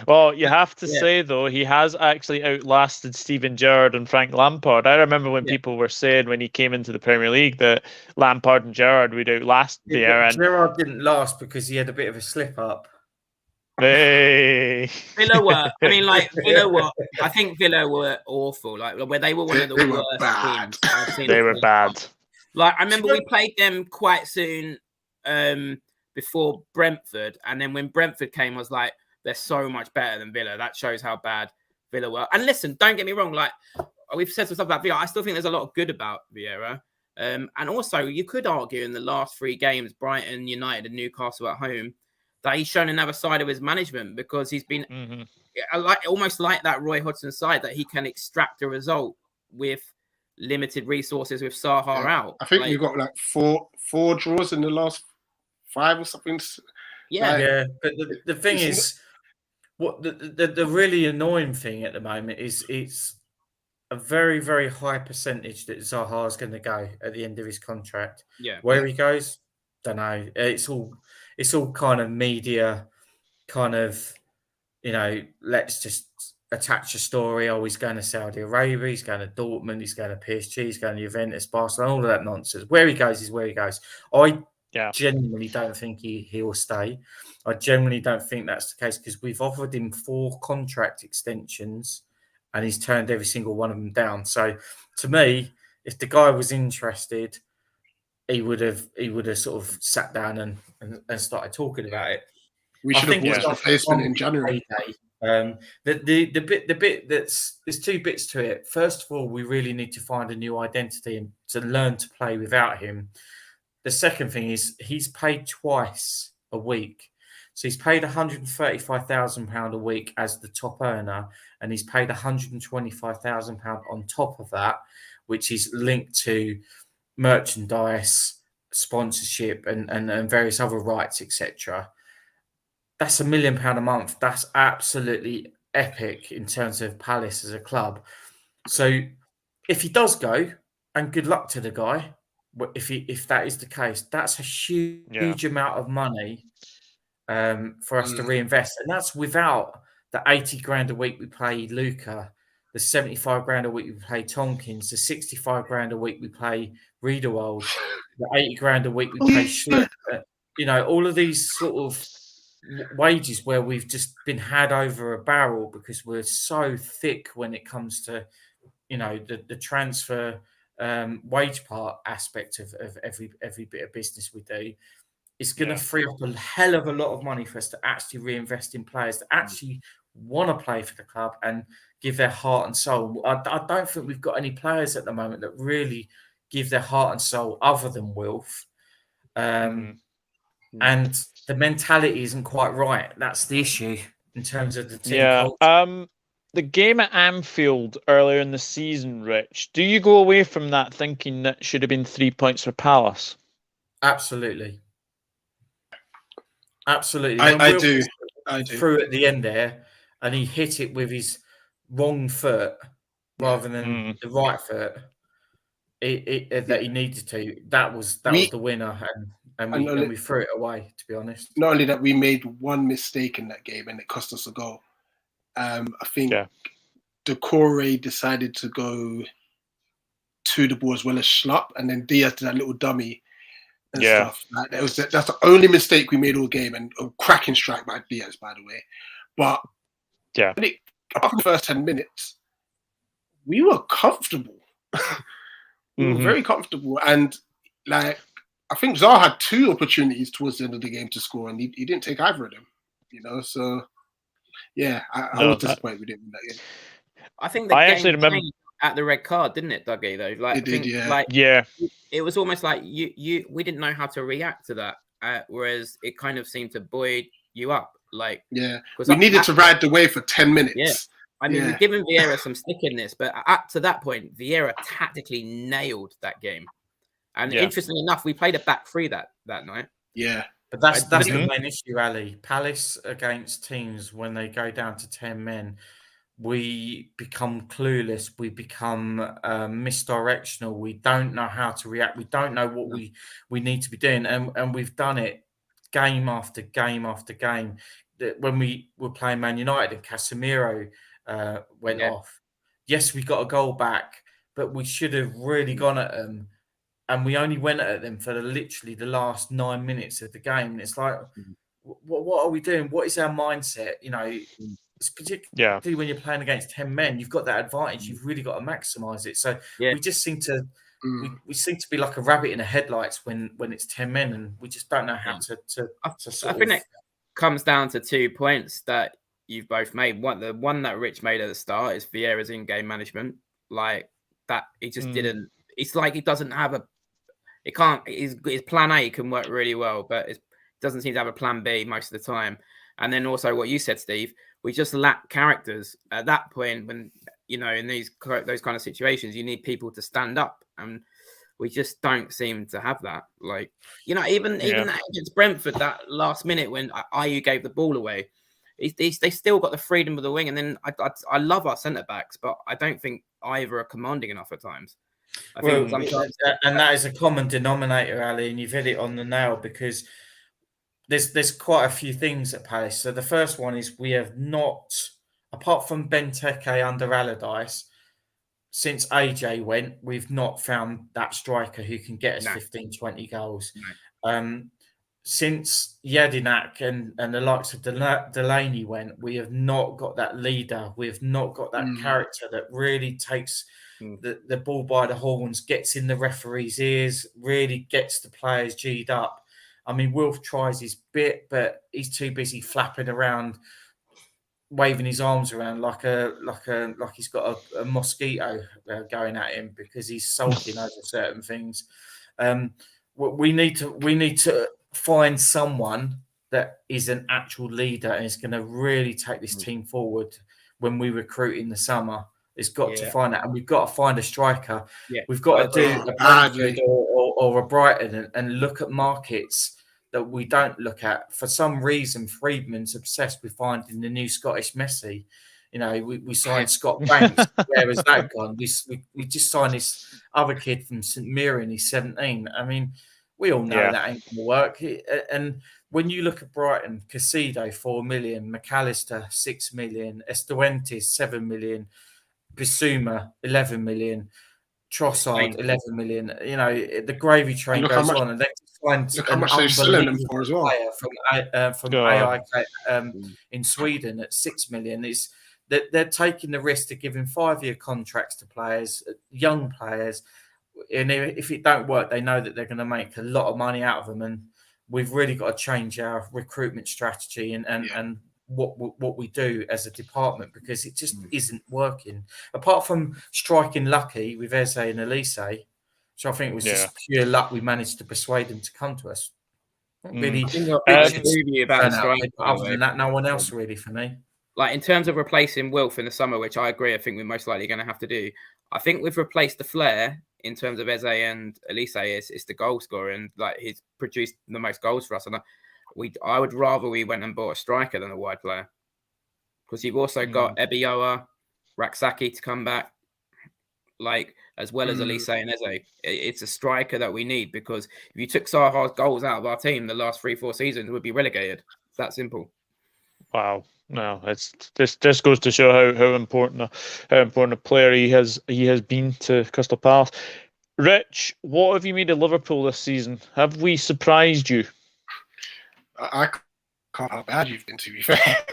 [SPEAKER 1] Well, you have to say, though, he has actually outlasted Steven Gerrard and Frank Lampard. I remember when people were saying when he came into the Premier League that Lampard and Gerrard would outlast Vieira.
[SPEAKER 4] Gerrard didn't last because he had a bit of a slip up.
[SPEAKER 1] Hey.
[SPEAKER 3] Villa were. I mean, like, Villa were. I think Villa were awful. Like, where they were one of the worst teams I've seen.
[SPEAKER 1] They were bad.
[SPEAKER 3] Like, I remember we played them quite soon before Brentford, and then when Brentford came, I was like, they're so much better than Villa. That shows how bad Villa were. And listen, don't get me wrong. Like, we've said some stuff about Vieira. I still think there's a lot of good about Vieira. And also, you could argue in the last 3 games, Brighton, United, and Newcastle at home, that he's shown another side of his management, because he's been almost like that Roy Hodgson side, that he can extract a result with limited resources with Zaha out.
[SPEAKER 2] I think we've got like four draws in the last 5 or something.
[SPEAKER 3] Yeah.
[SPEAKER 4] Yeah, but the thing is, what the really annoying thing at the moment is it's a very, very high percentage that Zaha is going to go at the end of his contract.
[SPEAKER 3] Yeah.
[SPEAKER 4] Where he goes, don't know. It's all kind of media, kind of, let's just attach a story. Oh, he's going to Saudi Arabia, he's going to Dortmund, he's going to PSG, he's going to Juventus, Barcelona, all of that nonsense. Where he goes is where he goes. I genuinely don't think he will stay. I genuinely don't think that's the case because we've offered him 4 contract extensions and he's turned every single one of them down. So to me, if the guy was interested, he would have sort of sat down and started talking about it.
[SPEAKER 2] We should have watched replacement in January.
[SPEAKER 4] The bit there's 2 bits to it. First of all, we really need to find a new identity and to learn to play without him. The second thing is he's paid twice a week. So he's paid £135,000 a week as the top earner, and he's paid £125,000 on top of that, which is linked to merchandise, sponsorship, and various other rights, etc. That's £1 million a month. That's absolutely epic in terms of Palace as a club. So if he does go, and good luck to the guy, if that is the case, that's a huge amount of money for us to reinvest, and that's without the 80 grand a week we pay Luca, the 75 grand a week we pay Tompkins, the 65 grand a week we pay Riedewald, the 80 grand a week we pay Schlitt. All of these sort of wages where we've just been had over a barrel because we're so thick when it comes to the transfer wage part aspect of every bit of business we do. It's going to free up a hell of a lot of money for us to actually reinvest in players that actually want to play for the club and give their heart and soul. I don't think we've got any players at the moment that really give their heart and soul other than Wilf. And the mentality isn't quite right. That's the issue in terms of the team culture.
[SPEAKER 1] The game at Anfield earlier in the season, Rich, do you go away from that thinking that should have been 3 points for Palace?
[SPEAKER 4] Absolutely.
[SPEAKER 2] I do.
[SPEAKER 4] Through at the end there, and he hit it with his wrong foot rather than the right foot that he needed to. That was the winner, and we threw it away, to be honest.
[SPEAKER 2] Not only that, we made one mistake in that game and it cost us a goal. I think Decore decided to go to the ball as well as Schlupp, and then Diaz did that little dummy and stuff. That's the only mistake we made all game, and a cracking strike by Diaz, by the way. But apart from the first 10 minutes, we were comfortable. We were very comfortable, and I think Zaha had 2 opportunities towards the end of the game to score, and he didn't take either of them. So I was disappointed we didn't win that game.
[SPEAKER 3] I think the game actually remember at the red card, didn't it, Dougie? Though,
[SPEAKER 2] it did,
[SPEAKER 3] it was almost like we didn't know how to react to that, whereas it kind of seemed to buoy you up. We
[SPEAKER 2] needed to ride the wave for 10 minutes.
[SPEAKER 3] Yeah, I mean, we've given Vieira some stick in this, but up to that point, Vieira tactically nailed that game. And interestingly enough, we played a back 3 that night.
[SPEAKER 2] Yeah.
[SPEAKER 4] But that's the main issue, Ali. Palace against teams, when they go down to 10 men, we become clueless. We become misdirectional. We don't know how to react. We don't know what we need to be doing. And we've done it game after game after game. When we were playing Man United and Casemiro went off, yes, we got a goal back, but we should have really gone at them. And we only went at them for literally the last 9 minutes of the game. And it's like, what are we doing? What is our mindset? It's particularly when you're playing against 10 men, you've got that advantage. You've really got to maximise it. So we just seem to we seem to be like a rabbit in the headlights when it's 10 men, and we just don't know how to
[SPEAKER 3] I think it comes down to 2 points that you've both made. The one that Rich made at the start is Vieira's in-game management. Like that, he just didn't. It's like he doesn't have a. It can't. His plan A can work really well, but it doesn't seem to have a plan B most of the time. And then also what you said, Steve, we just lack characters at that point. When in those kind of situations, you need people to stand up. And we just don't seem to have that. Like, you know, even that against Brentford, that last minute when Ayew gave the ball away, they still got the freedom of the wing. And then I love our centre backs, but I don't think either are commanding enough at times. I think sometimes,
[SPEAKER 4] and that is a common denominator, Ali, and you've hit it on the nail, because there's quite a few things at Palace. So the first one is we have not, apart from Benteke under Allardyce, since AJ went, we've not found that striker who can get us 15, 20 goals. No. Since Jedinak and the likes of Delaney went, we have not got that leader. We have not got that character that really takes the ball by the horns, gets in the referee's ears, really gets the players G'd up. I mean, Wilf tries his bit, but he's too busy flapping around, waving his arms around like he's got a mosquito going at him because he's sulking over certain things. We need to find someone that is an actual leader and is going to really take this team forward when we recruit in the summer. It's got to find that, and we've got to find a striker. Yeah. We've got to do a Brentford or a Brighton and look at markets that we don't look at. For some reason, Friedman's obsessed with finding the new Scottish Messi. You know, we signed Scott Banks. Where has that gone? We just signed this other kid from St Mirren. He's 17. I mean, we all know that ain't going to work. And when you look at Brighton, Casido, 4 million, McAllister, 6 million, Estuentes, 7 million, Bissouma, 11 million, Trossard, 11 million. You know, the gravy train goes on, and they find
[SPEAKER 2] how much they're selling them for as well.
[SPEAKER 4] From AIK in Sweden at 6 million. Is that they're taking the risk to giving 5-year contracts to players, young players, and if it don't work, they know that they're going to make a lot of money out of them. And we've really got to change our recruitment strategy and what we do as a department, because it just isn't working. Apart from striking lucky with Eze and Elise, so I think it was just pure luck we managed to persuade them to come to us. Really, other than that, no one else really for me.
[SPEAKER 3] Like in terms of replacing Wilf in the summer, which I agree, I think we're most likely going to have to do. I think we've replaced the flair in terms of Eze and Elise. It's the goal scorer, and like he's produced the most goals for us. And I would rather we went and bought a striker than a wide player, because you've also got Ebioa, Raksaki to come back, like as well as Elise and Eze. It's a striker that we need, because if you took Zaha's goals out of our team the last 3-4 seasons, we'd be relegated. It's that simple.
[SPEAKER 1] Wow. No, it's this goes to show how important a player he has been to Crystal Palace. Rich, what have you made of Liverpool this season? Have we surprised you?
[SPEAKER 2] I can't how bad you've been, to be fair.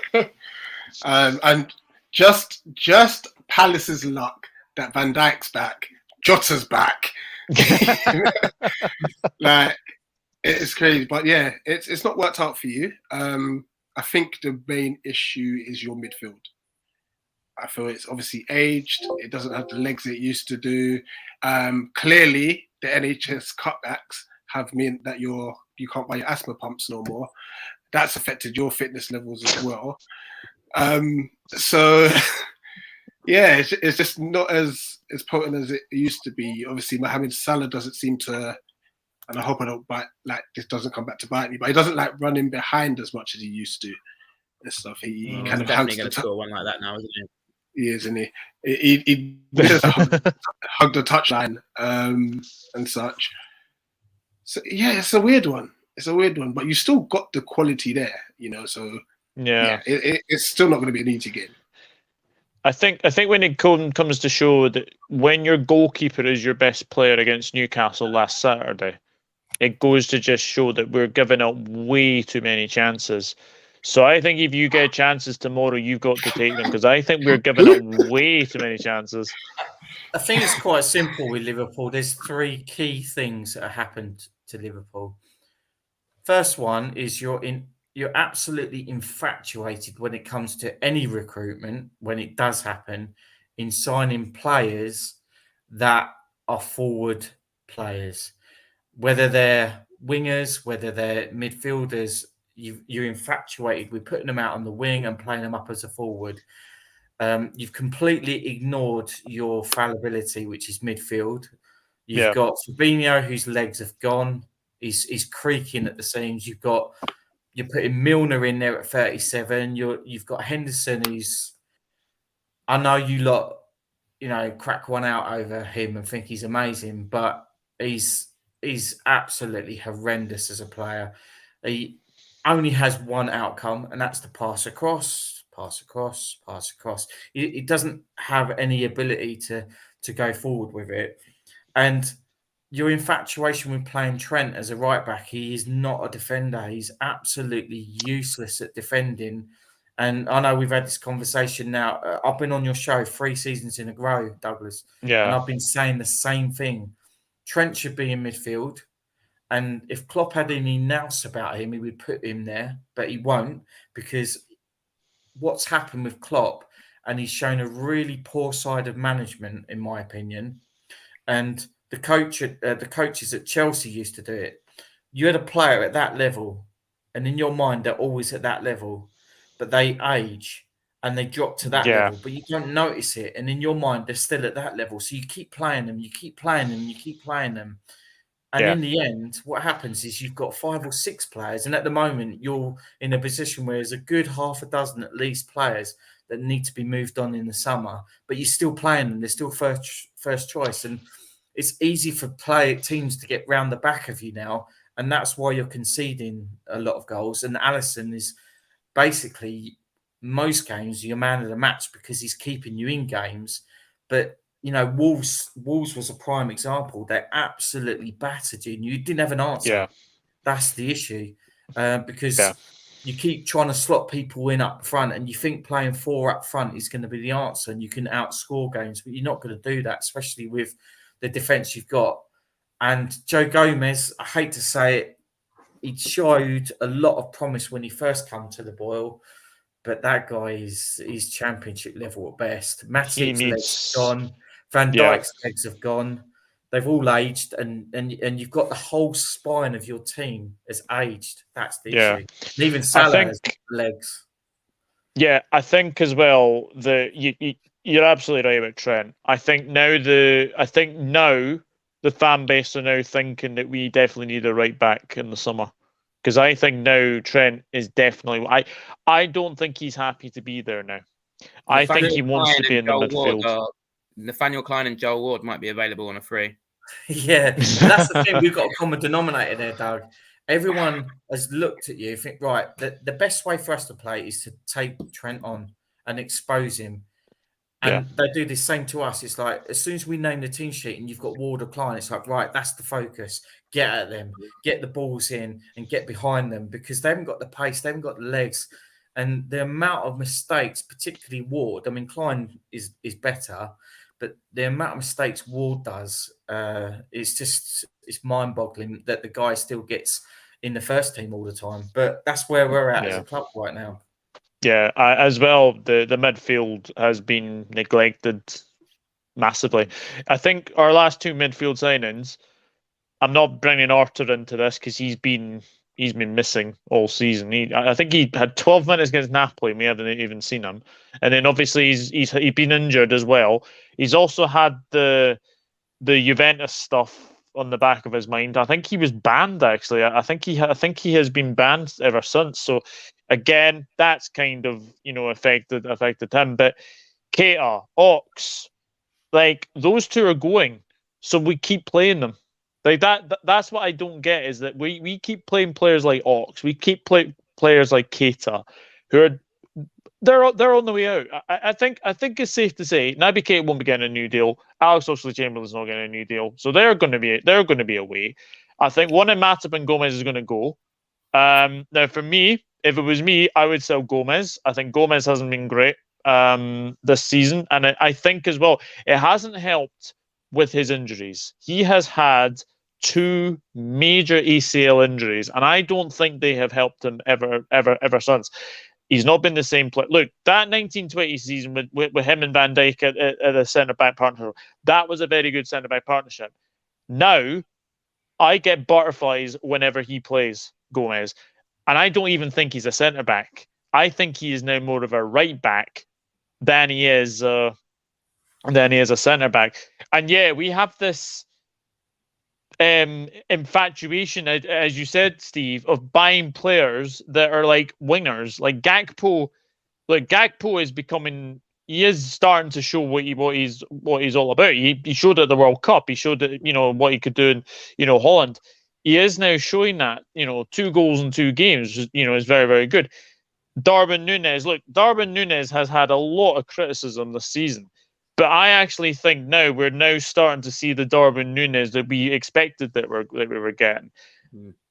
[SPEAKER 2] And just Palace's luck that Van Dijk's back, Jota's back. Like, it's crazy, but yeah, it's not worked out for you. I think the main issue is your midfield. I feel it's obviously aged. It doesn't have the legs it used to do. Clearly, the NHS cutbacks have meant that you can't buy your asthma pumps no more. That's affected your fitness levels as well. So, yeah, it's just not as potent as it used to be. Obviously, Mohamed Salah doesn't seem to, and I hope this doesn't come back to bite me, but he doesn't like running behind as much as he used to and stuff. He kind of
[SPEAKER 3] definitely going to score one like that now, isn't he?
[SPEAKER 2] He is, isn't he? He just hugged the touchline and such. So yeah, it's a weird one. But you still got the quality there, you know. So yeah, it's still not going to be an easy game.
[SPEAKER 1] I think when it comes to show that when your goalkeeper is your best player against Newcastle last Saturday, it goes to just show that we're giving up way too many chances. So I think if you get chances tomorrow, you've got to take them, because I think we're giving up way too many chances.
[SPEAKER 4] I think it's quite simple with Liverpool. There's 3 key things that have happened to Liverpool. First one is you're absolutely infatuated when it comes to any recruitment, when it does happen, in signing players that are forward players. Whether they're wingers, whether they're midfielders, you're infatuated with putting them out on the wing and playing them up as a forward. You've completely ignored your fallibility, which is midfield. You've got Fabinho, whose legs have gone. He's creaking at the seams. You're putting Milner in there at 37. You've got Henderson, who's, I know you lot, crack one out over him and think he's amazing, but he's absolutely horrendous as a player. He only has one outcome, and that's to pass across. He doesn't have any ability to go forward with it. And your infatuation with playing Trent as a right back, he is not a defender. He's absolutely useless at defending. And I know we've had this conversation now. I've been on your show 3 seasons in a row, Douglas.
[SPEAKER 1] Yeah.
[SPEAKER 4] And I've been saying the same thing. Trent should be in midfield. And if Klopp had any nous about him, he would put him there. But he won't, because what's happened with Klopp, and he's shown a really poor side of management, in my opinion. And the coaches at Chelsea used to do it. You had a player at that level, and in your mind, they're always at that level, but they age and they drop to that level, but you don't notice it. And in your mind, they're still at that level. So you keep playing them, you keep playing them, you keep playing them. And in the end, what happens is you've got 5 or 6 players. And at the moment, you're in a position where there's a good half a dozen at least players that need to be moved on in the summer, but you're still playing them. They're still first choice. And it's easy for teams to get round the back of you now. And that's why you're conceding a lot of goals. And Alisson is basically, most games, your man of the match because he's keeping you in games. But, Wolves was a prime example. They absolutely battered you and you didn't have an answer.
[SPEAKER 1] Yeah.
[SPEAKER 4] That's the issue. Because you keep trying to slot people in up front and you think playing 4 up front is going to be the answer and you can outscore games, but you're not going to do that, especially with the defence you've got. And Joe Gomez, I hate to say it, he showed a lot of promise when he first came to the Boyle, but that guy is championship level at best. Matip's legs have gone. Van Dijk's legs have gone. They've all aged, and you've got the whole spine of your team has aged. That's the issue. And even Salah has legs.
[SPEAKER 1] Yeah, I think as well you're absolutely right about Trent. I think now the fan base are now thinking that we definitely need a right back in the summer. Because I think now Trent is definitely. I don't think he's happy to be there now. I think he wants to be in the midfield.
[SPEAKER 3] Nathaniel Klein and Joel Ward might be available on a free.
[SPEAKER 4] Yeah, that's the thing. We've got a common denominator there, Doug. Everyone has looked at you and think, right, the best way for us to play is to take Trent on and expose him. And they do the same to us. It's like, as soon as we name the team sheet and you've got Ward or Klein, it's like, right, that's the focus. Get at them, get the balls in and get behind them because they haven't got the pace, they haven't got the legs. And the amount of mistakes, particularly Ward, I mean, Klein is better, but the amount of mistakes Ward does, it's mind-boggling that the guy still gets in the first team all the time. But that's where we're at as a club right now.
[SPEAKER 1] Yeah, as well, the midfield has been neglected massively. I think our last 2 midfield signings, I'm not bringing Arthur into this because he's been missing all season. I think he had 12 minutes against Napoli and we haven't even seen him. And then obviously he's been injured as well. He's also had the Juventus stuff on the back of his mind. I think he was banned actually. I think he has been banned ever since. So again, that's kind of affected him. But Keita, Ox, like those 2 are going, so we keep playing them. Like that's what I don't get is that we keep playing players like Ox, we keep playing players like Keita, who are they're on the way out. I think it's safe to say Naby Keita won't be getting a new deal. Alex Oxlade-Chamberlain's not getting a new deal, so they're going to be away. I think one of Matip and Gomez is going to go. Now for me, if it was me, I would sell Gomez. I think Gomez hasn't been great this season, and I think as well it hasn't helped with his injuries. He has had 2 major ACL injuries, and I don't think they have helped him ever since. He's not been the same player. Look, that 1920 season with him and Van Dijk at a centre-back partnership, that was a very good centre-back partnership. Now, I get butterflies whenever he plays Gomez, and I don't even think he's a centre-back. I think he is now more of a right-back than he is a centre-back. And yeah, we have this infatuation, as you said, Steve, of buying players that are like wingers, like Gakpo. Like Gakpo is becoming, he is starting to show what he's all about. He showed at the World Cup. He showed that, what he could do in Holland. He is now showing that 2 goals in 2 games. Is very, very good. Darwin Nunez. Look, Darwin Nunez has had a lot of criticism this season, but I actually think we're now starting to see the Darwin Nunez that we expected that we were getting.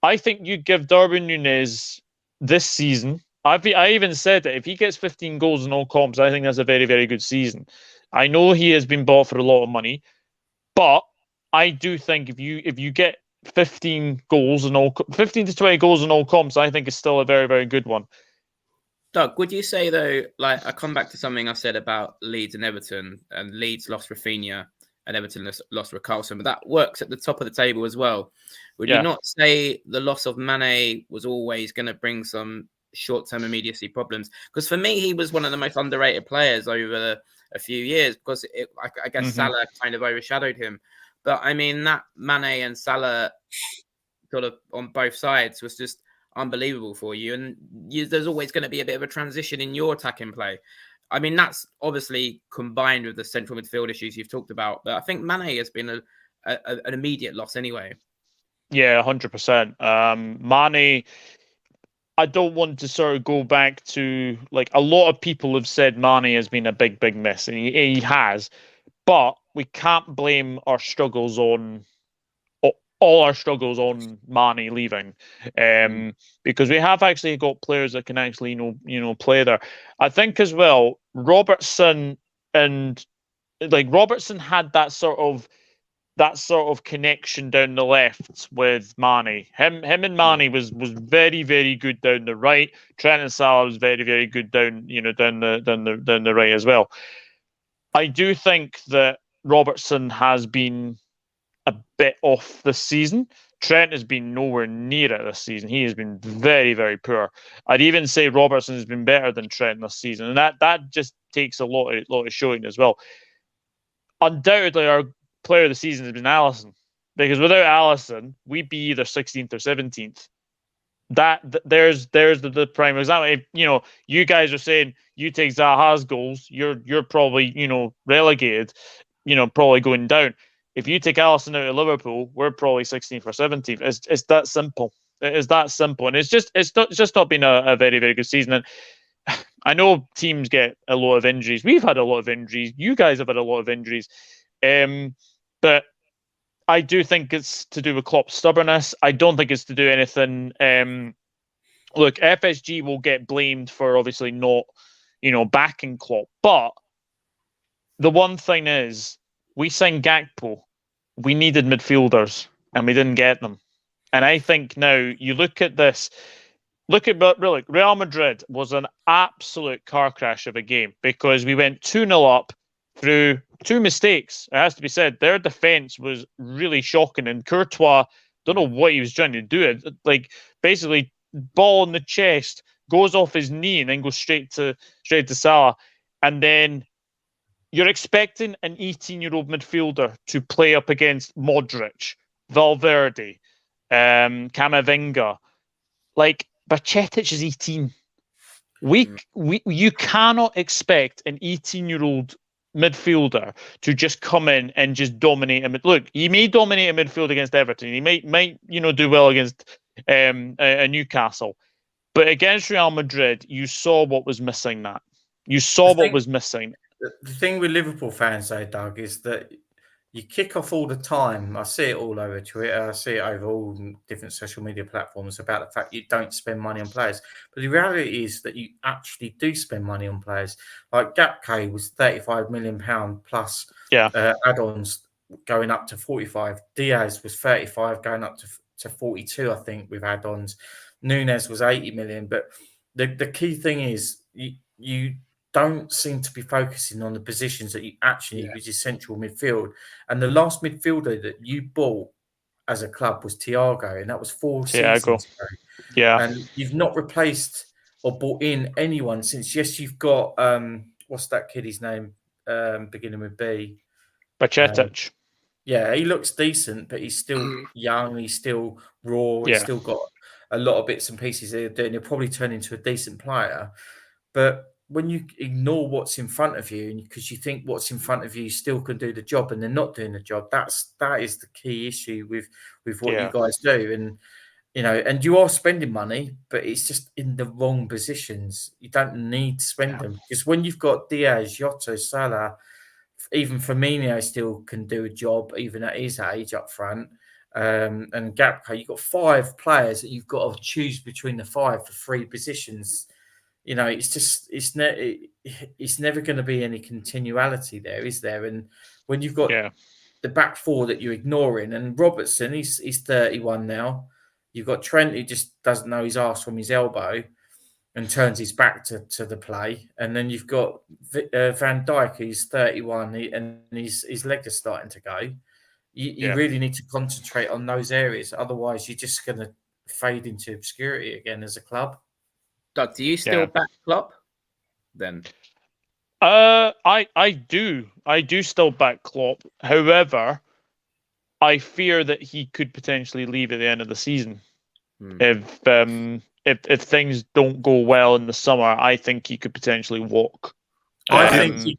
[SPEAKER 1] I think you give Darwin Nunez this season. I even said that if he gets 15 goals in all comps, I think that's a very, very good season. I know he has been bought for a lot of money, but I do think if you get 15 to 20 goals in all comps, I think it's still a very, very good one.
[SPEAKER 3] Doug, would you say though, like I come back to something I said about Leeds and Everton, and Leeds lost Rafinha and Everton lost Richarlison, but that works at the top of the table as well. Would you not say the loss of Mane was always going to bring some short-term immediacy problems? Because for me, he was one of the most underrated players over a few years, because I guess Salah kind of overshadowed him. But I mean, that Mane and Salah sort of on both sides was just unbelievable for you. And there's always going to be a bit of a transition in your attacking play. I mean, that's obviously combined with the central midfield issues you've talked about. But I think Mane has been an immediate loss anyway.
[SPEAKER 1] Yeah, 100%. Mane, I don't want to sort of go back to, like, a lot of people have said Mane has been a big, big miss, and he has. But we can't blame our struggles on all our struggles on Mane leaving, because we have actually got players that can actually play there. I think as well, Robertson had that sort of connection down the left with Mane. Him and Mane was very, very good down the right. Trent and Salah was very, very good down the right as well. I do think that Robertson has been a bit off this season. Trent has been nowhere near it this season. He has been very, very poor. I'd even say Robertson has been better than Trent this season, and that just takes a lot of showing as well. Undoubtedly, our player of the season has been Alisson, because without Alisson, we'd be either 16th or 17th. There's the prime example. If, you guys are saying you take Zaha's goals, you're probably relegated, probably going down. If you take Alisson out of Liverpool, we're probably 16th or 17th. It's that simple. It is that simple, and it's just not been a very, very good season. And I know teams get a lot of injuries. We've had a lot of injuries. You guys have had a lot of injuries, but I do think it's to do with Klopp's stubbornness. I don't think it's to do anything. Look, FSG will get blamed for obviously not, backing Klopp. But the one thing is, we signed Gakpo. We needed midfielders, and we didn't get them. And I think now you look at this. Look at really, Real Madrid was an absolute car crash of a game, because we went 2-0 up through 2 mistakes. It has to be said, their defence was really shocking, and Courtois, don't know what he was trying to do. It like basically ball in the chest, goes off his knee, and then goes straight to Salah. And then you're expecting an 18-year-old midfielder to play up against Modric, Valverde, Camavinga. Like, Bajcetic is 18. You cannot expect an 18-year-old midfielder to just come in and just dominate a Look, he may dominate a midfield against Everton. He might do well against a Newcastle, but against Real Madrid, you saw what was missing. Was missing.
[SPEAKER 4] The thing with Liverpool fans, though, Doug, is that you kick off all the time. I see it all over Twitter. I see it over all different social media platforms about the fact you don't spend money on players. But the reality is that you actually do spend money on players. Like Gakpo was £35 million plus add-ons going up to 45. Diaz was 35 going up to 42, I think, with add-ons. Nunez was 80 million. But the key thing is you don't seem to be focusing on the positions that you actually need, which is central midfield. And the last midfielder that you bought as a club was Thiago, and that was 4 seasons ago.
[SPEAKER 1] Yeah.
[SPEAKER 4] And you've not replaced or bought in anyone since. Yes, you've got what's that kid's name? Beginning with B.
[SPEAKER 1] Bajcetic.
[SPEAKER 4] Yeah, he looks decent, but he's still young. He's still raw. He's still got a lot of bits and pieces they're doing. He'll probably turn into a decent player. But when you ignore what's in front of you, and because you think what's in front of you still can do the job, and they're not doing the job, that is the key issue with what you guys do. And and you are spending money, but it's just in the wrong positions. You don't need to spend them, because when you've got Diaz, Jota, Salah, even Firmino still can do a job, even at his age up front. And Gakpo, you've got 5 players that you've got to choose between the 5 for 3 positions. It's never going to be any continuality there, is there? And when you've got the back 4 that you're ignoring, and Robertson, he's 31 now. You've got Trent, who just doesn't know his arse from his elbow and turns his back to the play. And then you've got Van Dijk, who's 31, and his leg is starting to go. You really need to concentrate on those areas. Otherwise, you're just going to fade into obscurity again as a club.
[SPEAKER 3] Doug, do you still back Klopp then?
[SPEAKER 1] I do still back Klopp. However, I fear that he could potentially leave at the end of the season. If things don't go well in the summer, I think he could potentially walk.
[SPEAKER 4] I think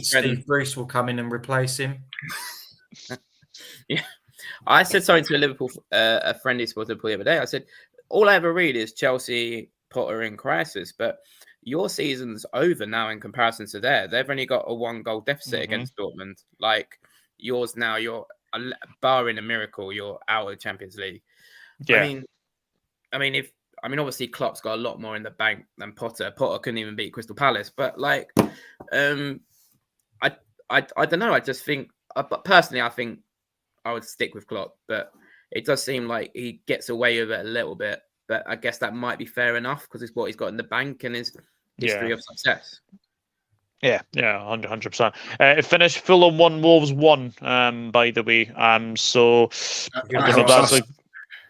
[SPEAKER 4] Steve Bruce will come in and replace him.
[SPEAKER 3] Yeah, I said something to a Liverpool a friendly supporter the other day. I said, all I ever read is Chelsea, Potter in crisis, but your season's over now in comparison to theirs. They've only got a 1-goal deficit against Dortmund. Like yours now, you're barring a miracle, you're out of the Champions League. Yeah. I mean, obviously Klopp's got a lot more in the bank than Potter. Potter couldn't even beat Crystal Palace, but like, I don't know. I just think, but personally, I think I would stick with Klopp. But it does seem like he gets away with it a little bit. But I guess that might be fair enough because it's what he's got in the bank and his history of success. Yeah,
[SPEAKER 1] 100%. It finished Fulham 1, Wolves 1. By the way, so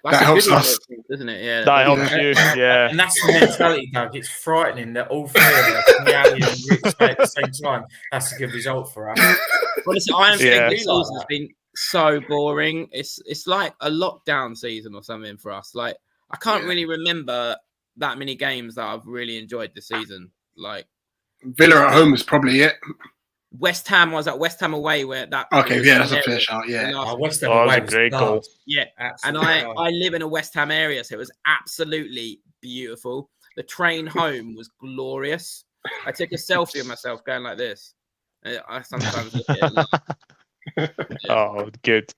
[SPEAKER 2] that helps us,
[SPEAKER 3] doesn't it? Yeah,
[SPEAKER 1] that helps you. Yeah,
[SPEAKER 4] and that's the mentality, Doug. It's frightening that all 3 of us, Miali and Rich, at the same time. That's a good result for us.
[SPEAKER 3] Honestly, I am thinking this season has been so boring. It's like a lockdown season or something for us. Like I can't really remember that many games that I've really enjoyed this season. Like
[SPEAKER 2] Villa at home is probably it.
[SPEAKER 3] West Ham was at West Ham away where that.
[SPEAKER 2] Okay, that's a fair shout. Yeah,
[SPEAKER 4] West Ham away
[SPEAKER 1] was a great goal.
[SPEAKER 3] Yeah, absolutely. And I live in a West Ham area, so it was absolutely beautiful. The train home was glorious. I took a selfie of myself going like this. I sometimes look at it.
[SPEAKER 1] Oh, good.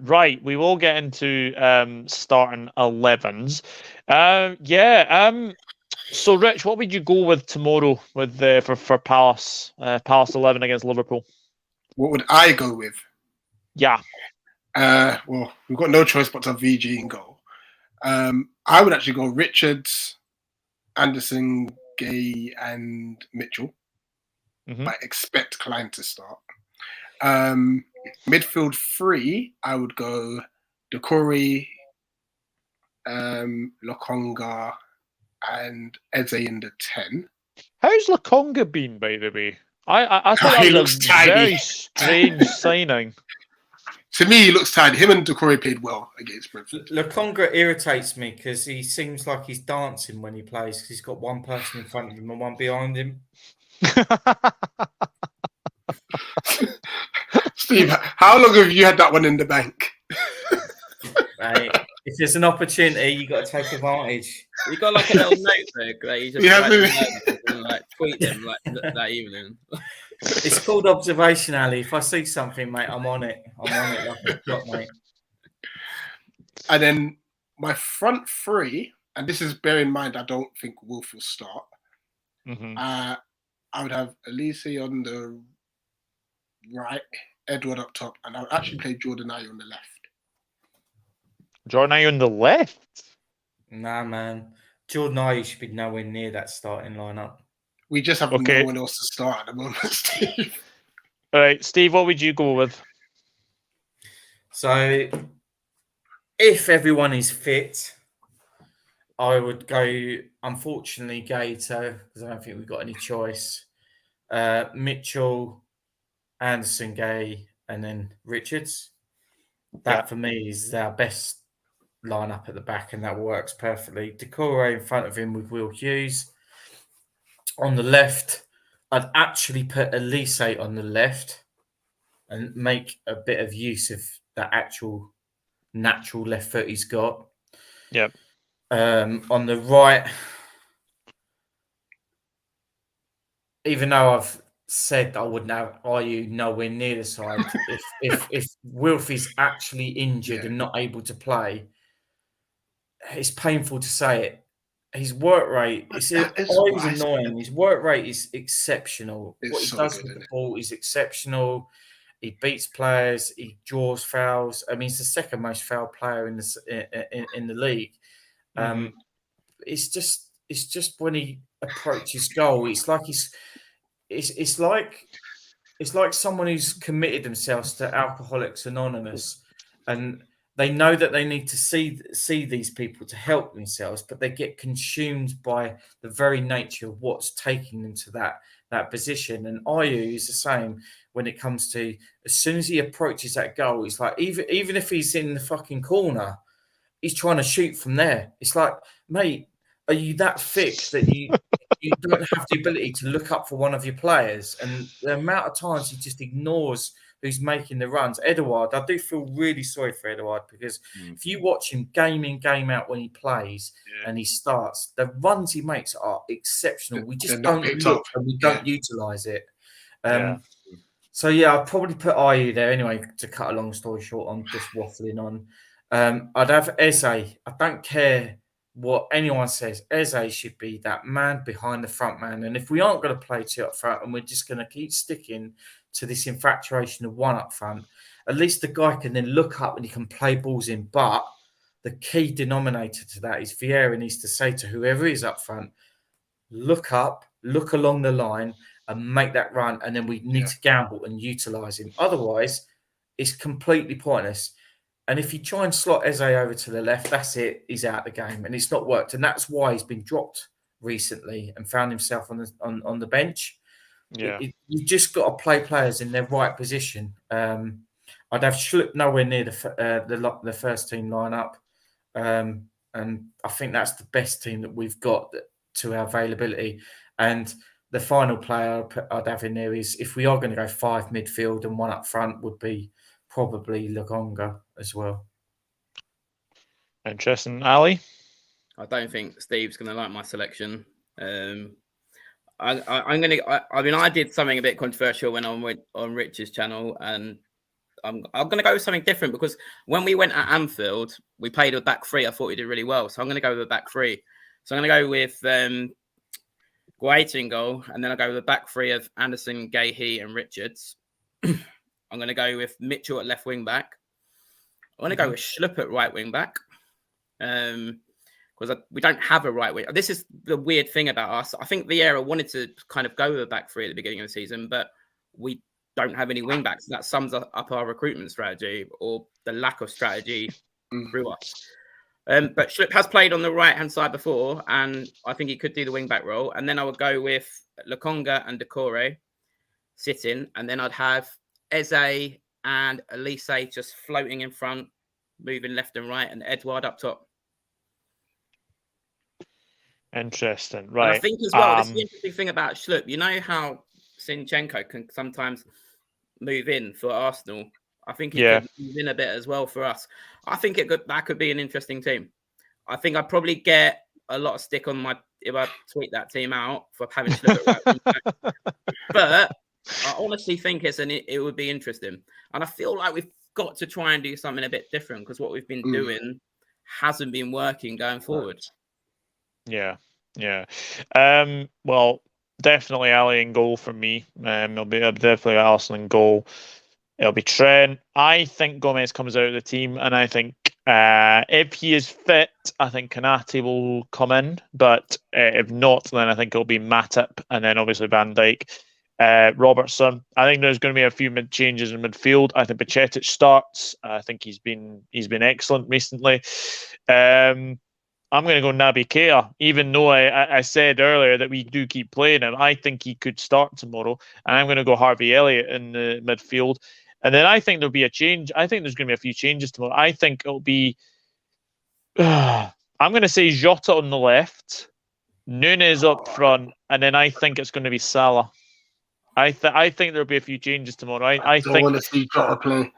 [SPEAKER 1] Right, we will get into starting 11s. So, Rich, what would you go with tomorrow with for Palace 11 against Liverpool?
[SPEAKER 2] What would I go with?
[SPEAKER 1] Yeah.
[SPEAKER 2] Well, we've got no choice but to have VG in goal. I would actually go Richards, Andersen, Gay, and Mitchell. I expect Klein to start. Midfield 3, I would go Doucouré, Lokonga, and Eze in the 10.
[SPEAKER 1] How's Lokonga been, by the way? I thought that was a very strange signing.
[SPEAKER 2] To me, he looks tired. Him and Doucouré played well against Brentford.
[SPEAKER 4] Lokonga irritates me because he seems like he's dancing when he plays because he's got one person in front of him and one behind him.
[SPEAKER 2] Steve, how long have you had that one in the bank?
[SPEAKER 4] Mate, if there's an opportunity, you got to take advantage.
[SPEAKER 3] You got like a little notebook that you just and, like tweet them like that evening.
[SPEAKER 4] It's called observation, Ali. If I see something, mate, I'm on it. Like a clock, mate.
[SPEAKER 2] And then my front 3, and this is bear in mind, I don't think Wolf will start. I would have Elise on the right, Edward up top, and I would actually play Jordan Ayew on the left.
[SPEAKER 1] Jordan Ayew on the left?
[SPEAKER 4] Nah, man. Jordan Ayew should be nowhere near that starting lineup.
[SPEAKER 2] We just have no one else to start at the moment, Steve.
[SPEAKER 1] All right, Steve, what would you go with?
[SPEAKER 4] So, if everyone is fit, I would go, unfortunately, Gator, because I don't think we've got any choice. Mitchell, Andersen, Gay, and then Richards. That for me is our best lineup at the back, and that works perfectly. Decore in front of him with Will Hughes. On the left, I'd actually put Elise on the left and make a bit of use of that actual natural left foot he's got.
[SPEAKER 1] Yep.
[SPEAKER 4] On the right, even though I've said I wouldn't have Ayew nowhere near the side, if Wilfie's actually injured and not able to play, it's painful to say it. His work rate, it's always annoying. His work rate is exceptional. What he does with the ball is exceptional. He beats players. He draws fouls. I mean, he's the second most foul player in the league. It's just when he approaches goal, it's like someone who's committed themselves to Alcoholics Anonymous, and they know that they need to see these people to help themselves, but they get consumed by the very nature of what's taking them to that position. And Ayew is the same when it comes to, as soon as he approaches that goal, it's like even if he's in the fucking corner, he's trying to shoot from there. It's like, mate, are you that thick that you don't have the ability to look up for one of your players? And the amount of times he just ignores who's making the runs. Edouard, I do feel really sorry for Edouard, because if you watch him game in, game out when he plays and he starts, the runs he makes are exceptional. We just don't look and we don't utilise it. So, I'd probably put Ayew there anyway, to cut a long story short. I'm just waffling on. I'd have Eze. I don't care what anyone says. Eze should be that man behind the front man. And if we aren't going to play two up front and we're just going to keep sticking to this infatuation of one up front, at least the guy can then look up and he can play balls in. But the key denominator to that is Vieira needs to say to whoever is up front, look up, look along the line and make that run. And then we need to gamble and utilise him. Otherwise, it's completely pointless. And if you try and slot Eze over to the left, that's it. He's out of the game, and it's not worked. And that's why he's been dropped recently and found himself on the bench. You've just got to play players in their right position. I'd have Schlupp nowhere near the first team lineup, and I think that's the best team that we've got to our availability. And the final player I'd have in there is, if we are going to go 5 midfield and 1 up front, would be probably Lokonga as well.
[SPEAKER 1] Interesting. Ali?
[SPEAKER 3] I don't think Steve's going to like my selection. I did something a bit controversial when I went on Rich's channel, and I'm going to go with something different, because when we went at Anfield, we played a back three. I thought we did really well. So I'm going to go with a back three. So I'm going to go with Guaita in goal, and then I'll go with a back three of Andersen, Gahey, and Richards. I'm going to go with Mitchell at left wing back. I'm going to go with Schlupp at right wing back. Because we don't have a right wing. This is the weird thing about us. I think Vieira wanted to kind of go with a back three at the beginning of the season, but we don't have any wing backs. That sums up our recruitment strategy, or the lack of strategy through us. But Schlupp has played on the right-hand side before, and I think he could do the wing-back role. And then I would go with Lokonga and Decore sitting, and then I'd have Eze and Elise just floating in front, moving left and right, and Edouard up top.
[SPEAKER 1] Interesting, right?
[SPEAKER 3] And I think as well, this is the interesting thing about Schlupp. You know how Zinchenko can sometimes move in for Arsenal. I think he could move in a bit as well for us. I think that could be an interesting team. I think I'd probably get a lot of stick on if I tweet that team out for having Schlupp at right back. But I honestly think it would be interesting. And I feel like we've got to try and do something a bit different, because what we've been doing hasn't been working going forward.
[SPEAKER 1] Yeah. Well, definitely Ali in goal for me. It'll be definitely Arsenal in goal. It'll be Trent. I think Gomez comes out of the team, and I think if he is fit, I think Kanate will come in. But if not, then I think it'll be Matip, and then obviously Van Dijk, Robertson. I think there's going to be a few changes in midfield. I think Bajcetic starts. I think he's been excellent recently. I'm going to go Naby Keita, even though I said earlier that we do keep playing him. I think he could start tomorrow, and I'm going to go Harvey Elliott in the midfield. And then I think there'll be a change. I think there's going to be a few changes tomorrow. I think it'll be... I'm going to say Jota on the left, Nunez up front, and then I think it's going to be Salah. I think there'll be a few changes tomorrow. I
[SPEAKER 2] don't
[SPEAKER 1] think
[SPEAKER 2] want to see Jota play.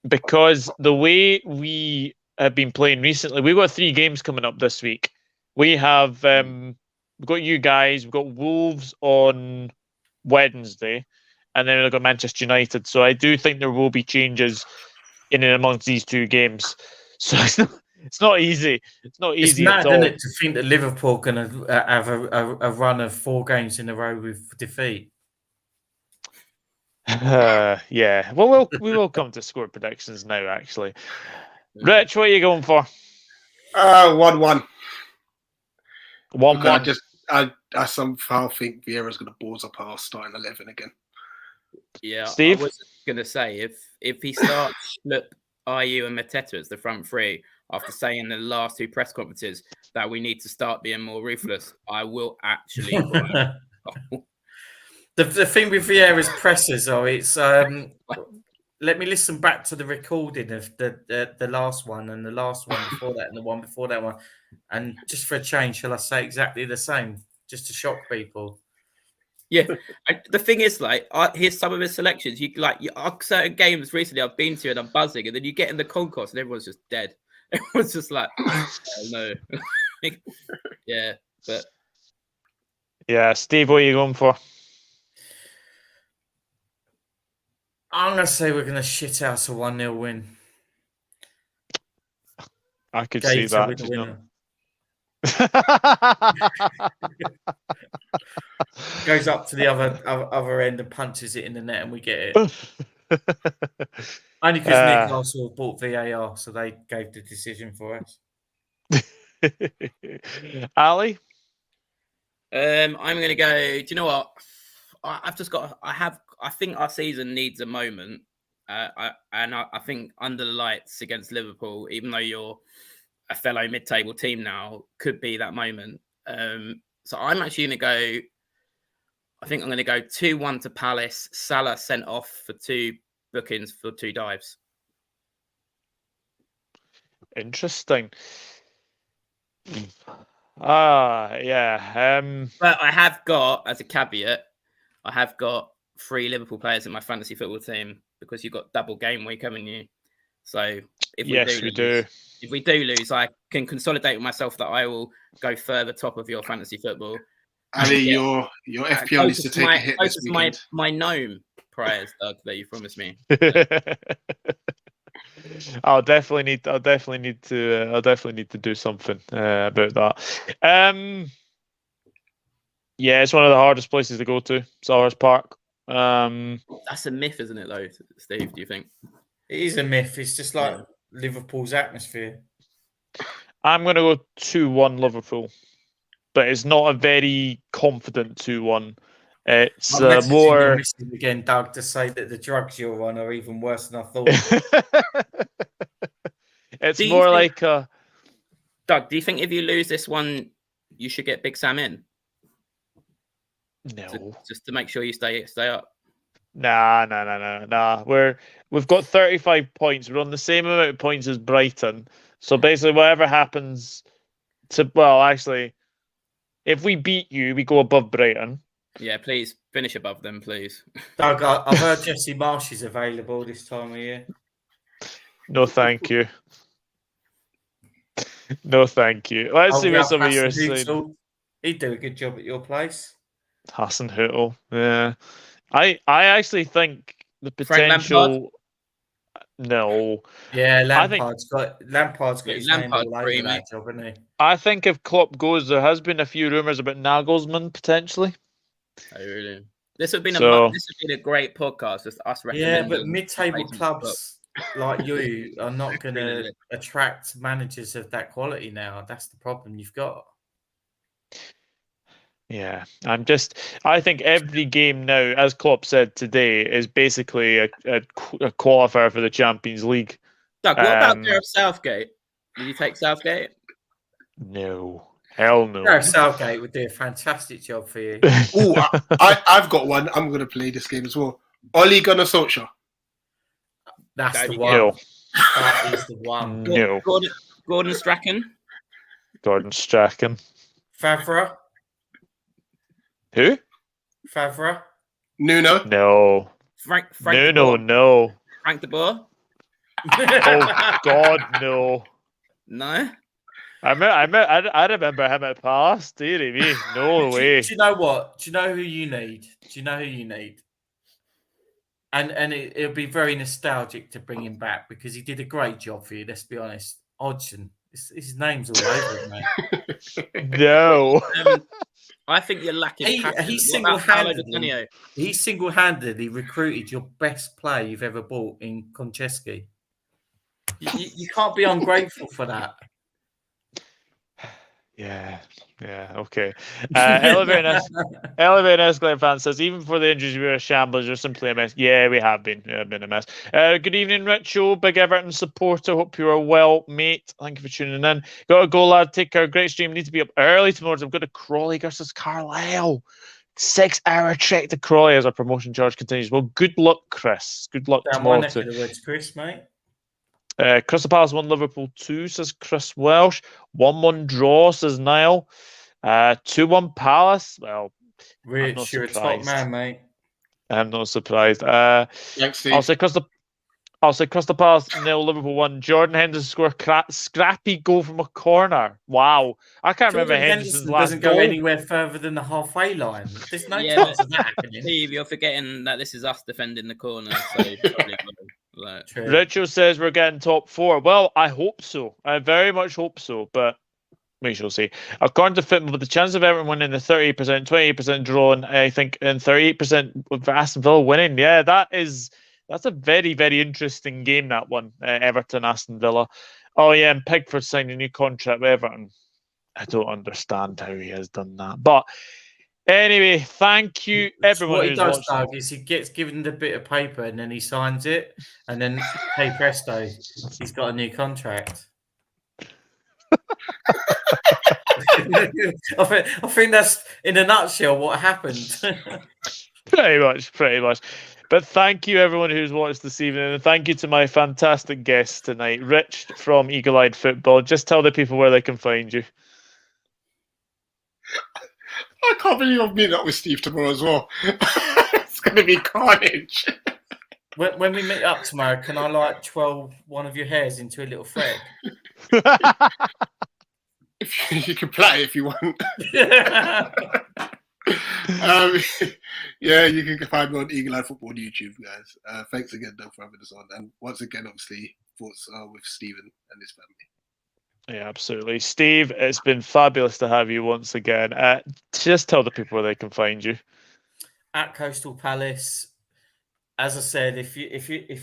[SPEAKER 1] Because the way we have been playing recently, we've got 3 games coming up this week. We have we've got you guys, we've got Wolves on Wednesday, and then we've got Manchester United. So I do think there will be changes in and amongst these 2 games. So it's not easy. It's not easy
[SPEAKER 4] it's mad,
[SPEAKER 1] at all.
[SPEAKER 4] Isn't it, to think that Liverpool are going to have a run of 4 games in a row with defeat.
[SPEAKER 1] Yeah. Well, we will come to score predictions now, actually. Rich, what are you going for?
[SPEAKER 2] 1-1.
[SPEAKER 1] 1-1.
[SPEAKER 2] I somehow think Vieira's going to balls up our starting 11 again.
[SPEAKER 3] Yeah,
[SPEAKER 1] Steve?
[SPEAKER 3] I was going to say, if he starts Schlupp, Ayew and Mateta as the front 3, after saying in the last 2 press conferences that we need to start being more ruthless, I will actually cry.
[SPEAKER 4] The thing with Vieira's presses, though, it's let me listen back to the recording of the last one and the last one before that and the one before that one, and just for a change, shall I say exactly the same, just to shock people?
[SPEAKER 3] Yeah, the thing is, like, here's some of his selections. Certain games recently I've been to and I'm buzzing, and then you get in the concourse and everyone's just dead. Everyone's just like, oh, no. Yeah, but
[SPEAKER 1] yeah, Steve, what are you going for?
[SPEAKER 4] I'm going to say we're going to shit out a 1-0 win.
[SPEAKER 1] I could see that.
[SPEAKER 4] With the winner. Goes up to the other end and punches it in the net, and we get it. Only because Newcastle bought VAR, so they gave the decision for us.
[SPEAKER 1] Ali?
[SPEAKER 3] I'm going to go. Do you know what? I think our season needs a moment, I think under the lights against Liverpool, even though you're a fellow mid-table team now, could be that moment. So I'm actually going to go. I think I'm going to go 2-1 to Palace. Salah sent off for 2 bookings for 2 dives.
[SPEAKER 1] Interesting. Yeah.
[SPEAKER 3] But I have got, as a caveat, I have got 3 Liverpool players in my fantasy football team because you've got double game week, haven't you? So if we do lose, I can consolidate with myself that I will go further top of your fantasy football.
[SPEAKER 2] Ali, your FPL needs to take a hit this weekend.
[SPEAKER 3] My gnome priors, Doug, that you promised me.
[SPEAKER 1] I'll definitely need to do something about that. Yeah, it's one of the hardest places to go to, Selhurst Park.
[SPEAKER 3] That's a myth, isn't it, though, Steve? Do you think?
[SPEAKER 4] It is a myth. It's just like Liverpool's atmosphere.
[SPEAKER 1] I'm going to go 2-1 Liverpool, but it's not a very confident 2-1. It's more
[SPEAKER 4] again, Doug, to say that the drugs you're on are even worse than I thought.
[SPEAKER 1] It's more like a...
[SPEAKER 3] Doug, do you think if you lose this one, you should get Big Sam in?
[SPEAKER 1] No,
[SPEAKER 3] just to make sure you stay up.
[SPEAKER 1] Nah. We've got 35 points. We're on the same amount of points as Brighton. So basically, whatever happens actually, if we beat you, we go above Brighton.
[SPEAKER 3] Yeah, please finish above them, please.
[SPEAKER 4] Doug, I've heard Jesse Marsh is available this time of year.
[SPEAKER 1] No, thank you. No, thank you. Let's see what some of you are saying.
[SPEAKER 4] He'd do a good job at your place.
[SPEAKER 1] Hassan Hüttel, yeah. I actually think the potential. No.
[SPEAKER 4] Yeah, Lampard's got his name all over that job, hasn't he?
[SPEAKER 1] I think if Klopp goes, there has been a few rumours about Nagelsmann potentially.
[SPEAKER 3] Oh, really? This would have been a great podcast, just us recommending.
[SPEAKER 4] Yeah, but mid-table clubs like you are not going to attract managers of that quality now. That's the problem you've got.
[SPEAKER 1] Yeah, I think every game now, as Klopp said today, is basically a qualifier for the Champions League.
[SPEAKER 3] Doug, what about Gareth Southgate? Did you take Southgate?
[SPEAKER 1] No. Hell no.
[SPEAKER 4] Gareth Southgate would do a fantastic job for you.
[SPEAKER 2] Oh, I've got one. I'm going to play this game as well. Ole Gunnar Solskjaer.
[SPEAKER 4] That's
[SPEAKER 3] There
[SPEAKER 4] the
[SPEAKER 3] you
[SPEAKER 4] one.
[SPEAKER 1] No.
[SPEAKER 4] That is the one.
[SPEAKER 1] No.
[SPEAKER 3] Gordon Strachan.
[SPEAKER 1] Gordon Strachan.
[SPEAKER 4] Favre.
[SPEAKER 1] Who?
[SPEAKER 4] Favre.
[SPEAKER 2] Nuno.
[SPEAKER 1] No.
[SPEAKER 3] Frank
[SPEAKER 1] No,
[SPEAKER 3] de
[SPEAKER 1] no,
[SPEAKER 3] Boer.
[SPEAKER 1] no.
[SPEAKER 3] Frank de Boer.
[SPEAKER 1] Oh, God, no.
[SPEAKER 3] No.
[SPEAKER 1] I remember him at Palace. Dearie me. No way.
[SPEAKER 4] Do you know what? Do you know who you need? And it'll be very nostalgic to bring him back because he did a great job for you. Let's be honest. Hodgson. His name's all over it, mate.
[SPEAKER 1] No.
[SPEAKER 3] I think you're lacking.
[SPEAKER 4] He single-handedly recruited your best player you've ever bought in Konchesky. You can't be ungrateful for that.
[SPEAKER 1] Yeah, okay. Elevator Escalade fan says, even for the injuries, we were a shambles. You're simply a mess. Yeah, we have been. Yeah, been a mess. Good evening, Richo, big Everton supporter. Hope you are well, mate. Thank you for tuning in. Got to go, lad. Take care. Great stream. Need to be up early tomorrow. I've got to Crawley versus Carlisle. 6-hour trek to Crawley as our promotion charge continues. Well, good luck, Chris. Good luck
[SPEAKER 4] Down
[SPEAKER 1] tomorrow.
[SPEAKER 4] my neck of the woods, Chris, mate.
[SPEAKER 1] Crystal Palace 1, Liverpool 2, says Chris Welsh. 1-1 draw, says Niall. 2-1 Palace. Well,
[SPEAKER 4] Rich, you're a top man, mate.
[SPEAKER 1] I'm not surprised.
[SPEAKER 2] Thanks, Steve.
[SPEAKER 1] I'll say Crystal Palace 0, Liverpool 1. Jordan Henderson score scrappy goal from a corner. Wow, I can't remember Henderson's last
[SPEAKER 4] doesn't
[SPEAKER 1] goal.
[SPEAKER 4] go anywhere further than the halfway line. There's no chance of that happening.
[SPEAKER 3] Steve, you're forgetting that this is us defending the corner. So
[SPEAKER 1] Richo says we're getting top 4. Well, I hope so. I very much hope so, but we shall see. According to Football, with the chance of Everton winning the 38%, 28% drawn, I think, and 38% for Aston Villa winning. Yeah, that's a very, very interesting game, that one. Everton, Aston Villa. Oh, yeah, and Pickford signed a new contract with Everton. I don't understand how he has done that. But anyway, thank you, everyone.
[SPEAKER 4] What he does, Doug, is he gets given the bit of paper and then he signs it. And then, hey, presto, he's got a new contract. I think that's, in a nutshell, what happened.
[SPEAKER 1] Pretty much. But thank you, everyone who's watched this evening. And thank you to my fantastic guests tonight, Rich from Eagle-Eyed Football. Just tell the people where they can find you.
[SPEAKER 2] I can't believe I'm meeting up with Steve tomorrow as well. It's going to be carnage.
[SPEAKER 4] When we meet up tomorrow, can I twirl one of your hairs into a little thread?
[SPEAKER 2] You can play if you want. Yeah, you can find me on Eagle Eye Football on YouTube, guys. Thanks again, Doug, for having us on. And once again, obviously, thoughts with Stephen and his family.
[SPEAKER 1] Yeah, absolutely. Steve, it's been fabulous to have you once again. Just tell the people where they can find you. At
[SPEAKER 4] Coastal Palace. As I said, if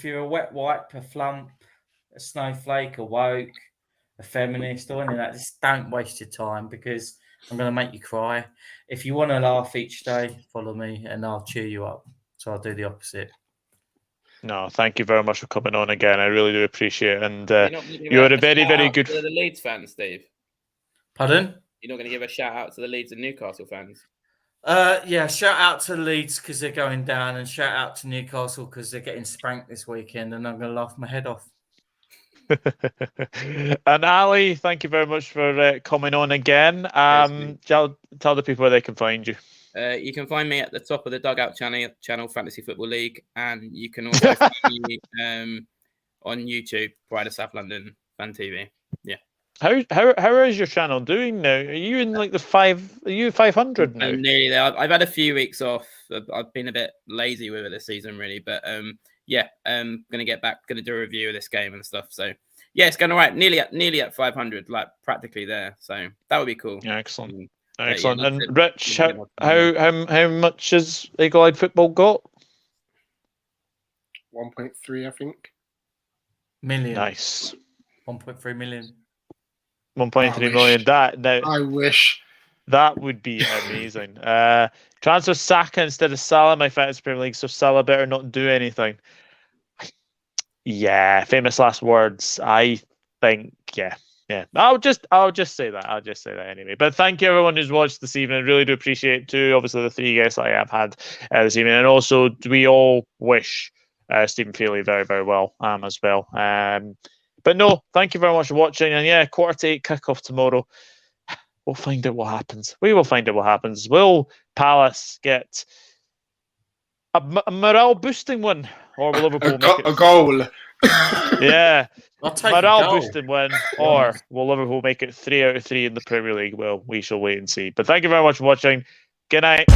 [SPEAKER 4] you're a wet wipe, a flump, a snowflake, a woke, a feminist, or any of that, just don't waste your time because I'm going to make you cry. If you want to laugh each day, follow me and I'll cheer you up. So I'll do the opposite. No, thank you very much for coming on again. I really do appreciate it. And you're a very, very good...
[SPEAKER 3] To the Leeds fans, Steve.
[SPEAKER 4] Pardon?
[SPEAKER 3] You're not going to give a shout out to the Leeds and Newcastle fans?
[SPEAKER 4] Yeah, shout out to Leeds because they're going down and shout out to Newcastle because they're getting spanked this weekend and I'm going to laugh my head off. And Ali, thank you very much for coming on again. Tell the people where they can find you.
[SPEAKER 3] You can find me at the top of the Dugout channel Fantasy Football League, and you can also find me on YouTube, Pride of South London Fan TV. Yeah. How is your channel doing now? Are you in like the 500 now? I'm nearly there. I've had a few weeks off. I've been a bit lazy with it this season, really, but yeah, gonna get back, gonna do a review of this game and stuff. So yeah, it's going all right. Nearly at 500, like practically there. So that would be cool. Yeah, excellent. Excellent. Yeah, and Rich, how much has Eagle-Eyed Football got?
[SPEAKER 2] 1.3, I think.
[SPEAKER 4] Million.
[SPEAKER 1] Nice.
[SPEAKER 4] 1.3 million.
[SPEAKER 1] 1.3 million.
[SPEAKER 2] I wish.
[SPEAKER 1] That would be amazing. Transfer Saka instead of Salah, my fantasy Premier League, so Salah better not do anything. Yeah, famous last words. I think, yeah. Yeah, I'll just say that. I'll just say that anyway. But thank you everyone who's watched this evening. I really do appreciate it too. Obviously, the 3 guests I have had this evening, and also we all wish Stephen Feely very, very well as well. But no, thank you very much for watching. And yeah, 7:45 kickoff tomorrow. We'll find out what happens. We will find out what happens. Will Palace get a morale boosting win, or will Liverpool make it
[SPEAKER 2] a goal?
[SPEAKER 1] Yeah.
[SPEAKER 4] I'll take
[SPEAKER 1] Morale boosting win, or will Liverpool make it 3 out of 3 in the Premier League? Well, we shall wait and see. But thank you very much for watching. Good night.